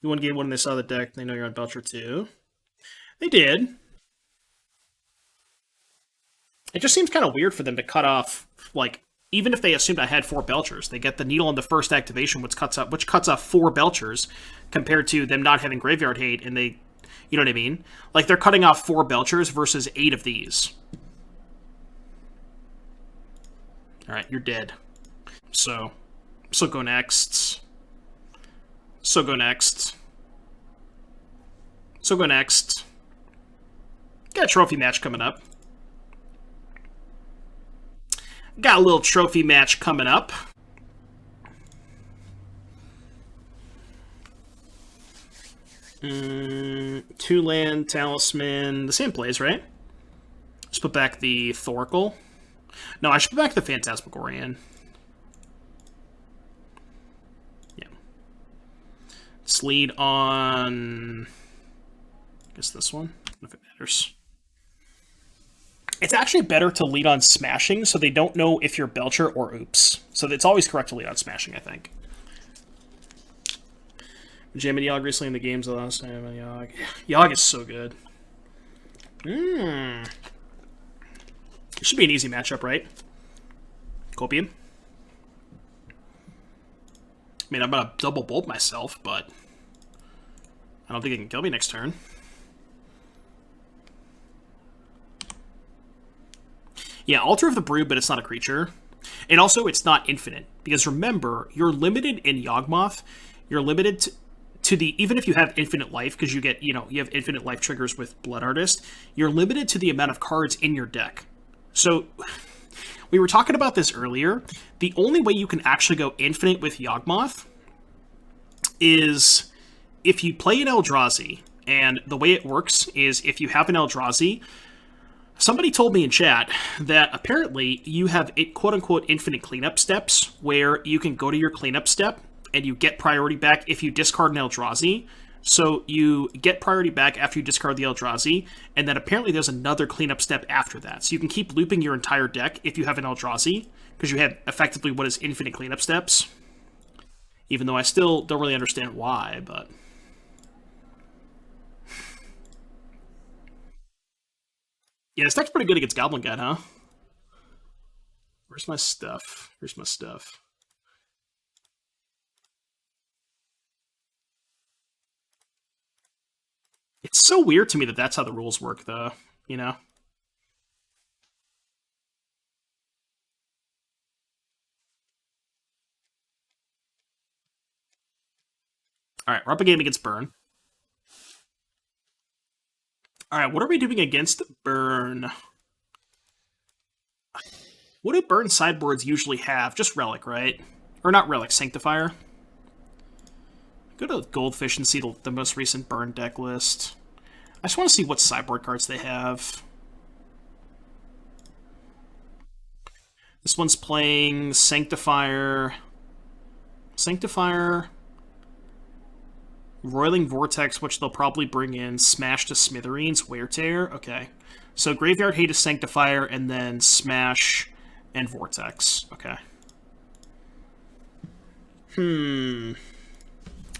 You want to get one of this out of the deck, they know you're on Belcher too. They did. It just seems kind of weird for them to cut off, like, even if they assumed I had 4 Belchers, they get the Needle on the first activation, which cuts off 4 Belchers, compared to them not having Graveyard Hate, and they, you know what I mean? Like, they're cutting off 4 Belchers versus 8 of these. Alright, you're dead. So go next. So go next. So go next. Got a trophy match coming up. Got a little trophy match coming up. Two-land Talisman. The same plays, right? Just put back the Thoracle. No, I should put back the Phantasmagorian. Yeah. Let's lead on... I guess this one, if it matters. It's actually better to lead on Smashing, so they don't know if you're Belcher or Oops. So it's always correct to lead on Smashing, I think. Jamming Yogg recently in the games the last time. Yogg. Yogg is so good. It should be an easy matchup, right? Copium. I mean, I'm gonna double bolt myself, but I don't think it can kill me next turn. Yeah, Altar of the Brood, but it's not a creature. And also, it's not infinite. Because remember, you're limited in Yawgmoth. You're limited to the... Even if you have infinite life, because you get, you have infinite life triggers with Blood Artist, you're limited to the amount of cards in your deck. So, we were talking about this earlier. The only way you can actually go infinite with Yawgmoth is if you play an Eldrazi. And the way it works is if you have an Eldrazi... Somebody told me in chat that apparently you have quote-unquote infinite cleanup steps where you can go to your cleanup step and you get priority back if you discard an Eldrazi. So you get priority back after you discard the Eldrazi, and then apparently there's another cleanup step after that. So you can keep looping your entire deck if you have an Eldrazi, because you have effectively what is infinite cleanup steps. Even though I still don't really understand why, but... Yeah, this deck's pretty good against Goblin Guide, huh? Where's my stuff? Where's my stuff? It's so weird to me that that's how the rules work, though, you know? Alright, we're up a game against Burn. Alright, what are we doing against Burn? What do Burn sideboards usually have? Just Relic, right? Or not Relic, Sanctifier. Go to Goldfish and see the most recent Burn deck list. I just want to see what sideboard cards they have. This one's playing Sanctifier. Sanctifier. Roiling Vortex, which they'll probably bring in. Smash to Smithereens. Wear Tear. Okay. So Graveyard Hate is Sanctifier, and then Smash and Vortex. Okay.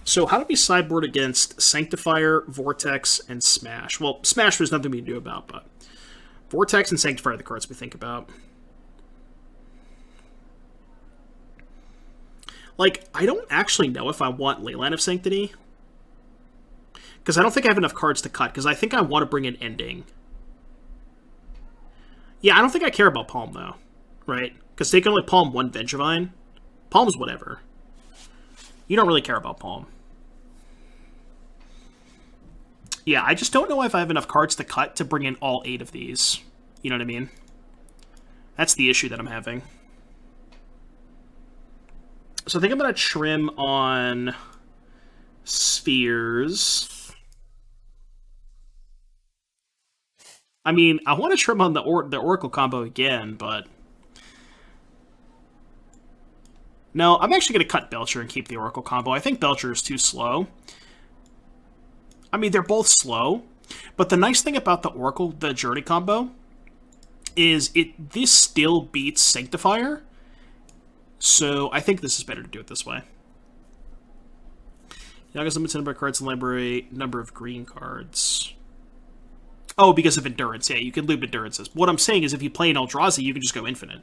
So how do we sideboard against Sanctifier, Vortex, and Smash? Well, Smash there's nothing we can do about, but Vortex and Sanctifier are the cards we think about. Like, I don't actually know if I want Leyline of Sanctity. Because I don't think I have enough cards to cut, because I think I want to bring in Ending. Yeah, I don't think I care about Palm, though. Right? Because they can only Palm one Vengevine. Palm's whatever. You don't really care about Palm. Yeah, I just don't know if I have enough cards to cut to bring in all 8 of these. You know what I mean? That's the issue that I'm having. So I think I'm going to trim on Spheres. I mean, I want to trim on the Oracle combo again, but... No, I'm actually going to cut Belcher and keep the Oracle combo. I think Belcher is too slow. I mean, they're both slow, but the nice thing about the Journey combo, is this still beats Sanctifier, so I think this is better to do it this way. Yaga's limited number of cards in the library, number of green cards. Oh, because of Endurance. Yeah, you can loop Endurances. What I'm saying is if you play an Eldrazi, you can just go infinite.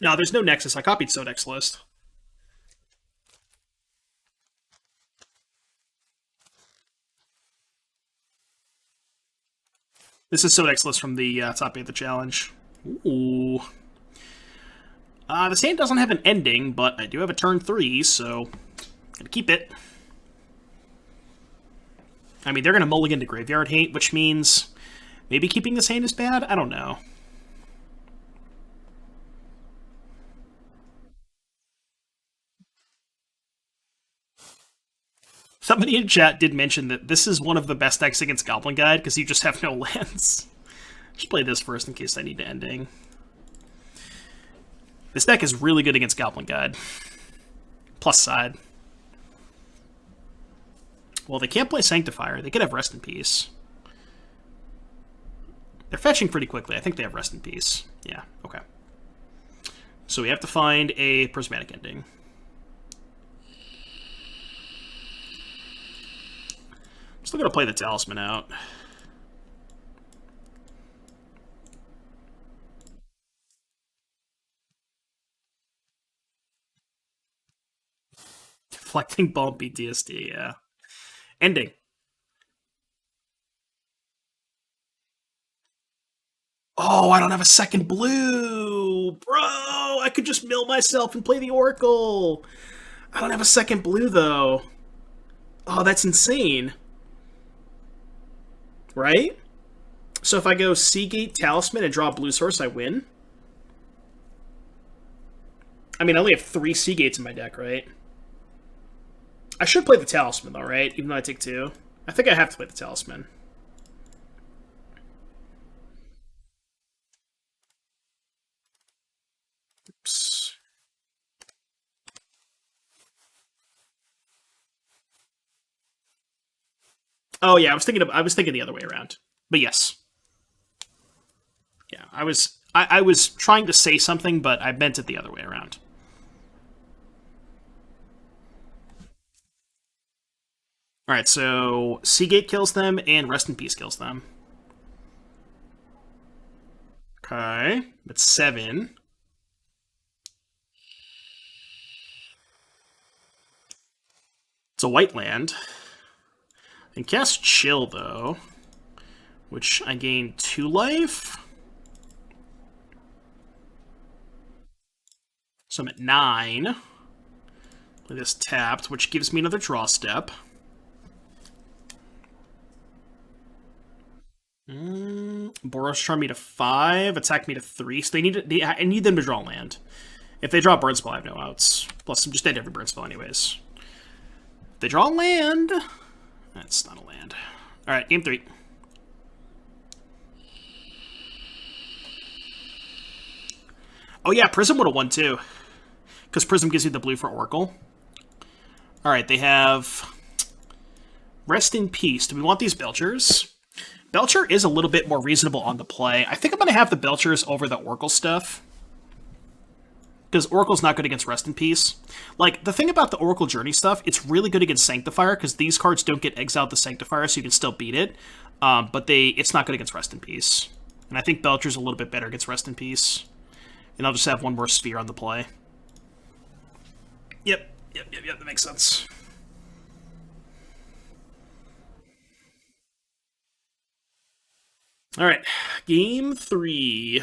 No, there's no Nexus. I copied Sodex's list. This is Sodex's list from the top 8 of the challenge. Ooh. The sand doesn't have an ending, but I do have a turn 3, so gonna keep it. I mean, they're gonna mulligan to Graveyard Hate, which means maybe keeping this hand is bad? I don't know. Somebody in chat did mention that this is one of the best decks against Goblin Guide, because you just have no lands. Just play this first in case I need to ending. This deck is really good against Goblin Guide. Plus side. Well, they can't play Sanctifier. They could have Rest in Peace. They're fetching pretty quickly. I think they have Rest in Peace. Yeah, okay. So we have to find a Prismatic Ending. I'm still going to play the Talisman out. Deflecting Bumpy DSD, yeah. Ending. Oh, I don't have a second blue! Bro, I could just mill myself and play the Oracle! I don't have a second blue, though. Oh, that's insane. Right? So if I go Seagate, Talisman, and draw a blue source, I win? I mean, I only have 3 Seagates in my deck, right? I should play the Talisman, though, right? Even though I take 2. I think I have to play the Talisman. Oops. Oh yeah, I was thinking the other way around. But yes. Yeah, I was trying to say something, but I meant it the other way around. Alright, so Seagate kills them, and Rest in Peace kills them. Okay, that's 7. It's a white land. And cast Chill, though, which I gain 2 life. So I'm at 9. Play this tapped, which gives me another draw step. Boros Charm me to 5, attack me to 3. So I need them to draw land. If they draw Burn Spell, I have no outs. Plus, I'm just dead to every Burn Spell anyways. If they draw land... That's not a land. Alright, game 3. Oh yeah, Prism would have won too. Because Prism gives you the blue for Oracle. Alright, they have... Rest in Peace. Do we want these Belchers? Belcher is a little bit more reasonable on the play. I think I'm going to have the Belchers over the Oracle stuff. Because Oracle's not good against Rest in Peace. Like, the thing about the Oracle Journey stuff, it's really good against Sanctifier, because these cards don't get exiled to Sanctifier, so you can still beat it. But it's not good against Rest in Peace. And I think Belcher's a little bit better against Rest in Peace. And I'll just have one more Sphere on the play. Yep, that makes sense. Alright, game 3.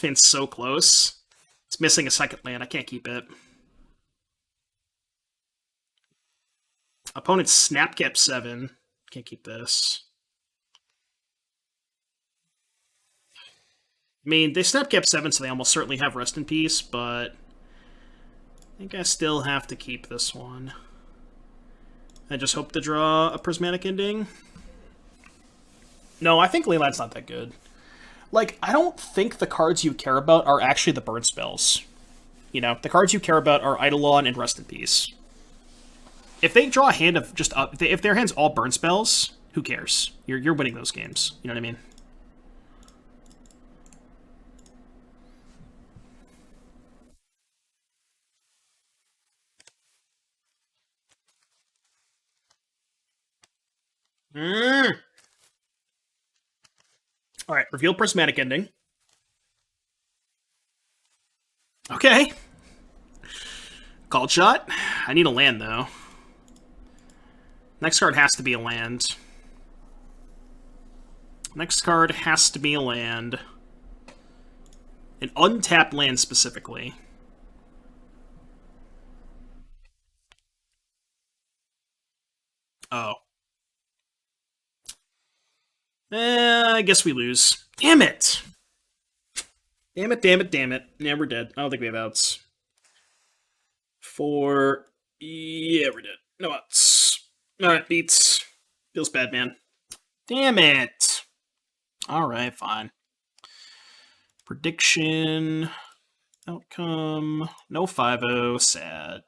It's so close. It's missing a second land. I can't keep it. Opponent's Snapcap 7. Can't keep this. I mean, they Snapcap 7, so they almost certainly have Rest in Peace, but I think I still have to keep this one. I just hope to draw a Prismatic Ending. No, I think Leyland's not that good. Like, I don't think the cards you care about are actually the burn spells. You know, the cards you care about are Eidolon and Rest in Peace. If they draw a hand of just... if their hand's all burn spells, who cares? You're winning those games. You know what I mean? Alright, reveal Prismatic Ending. Okay. Called shot. I need a land, though. Next card has to be a land. Next card has to be a land. An untapped land, specifically. Oh. I guess we lose. Damn it! Damn it. Yeah, we're dead. I don't think we have outs. 4... Yeah, we're dead. No outs. Alright, beats. Feels bad, man. Damn it! Alright, fine. Prediction... Outcome... No 5-0, Sag.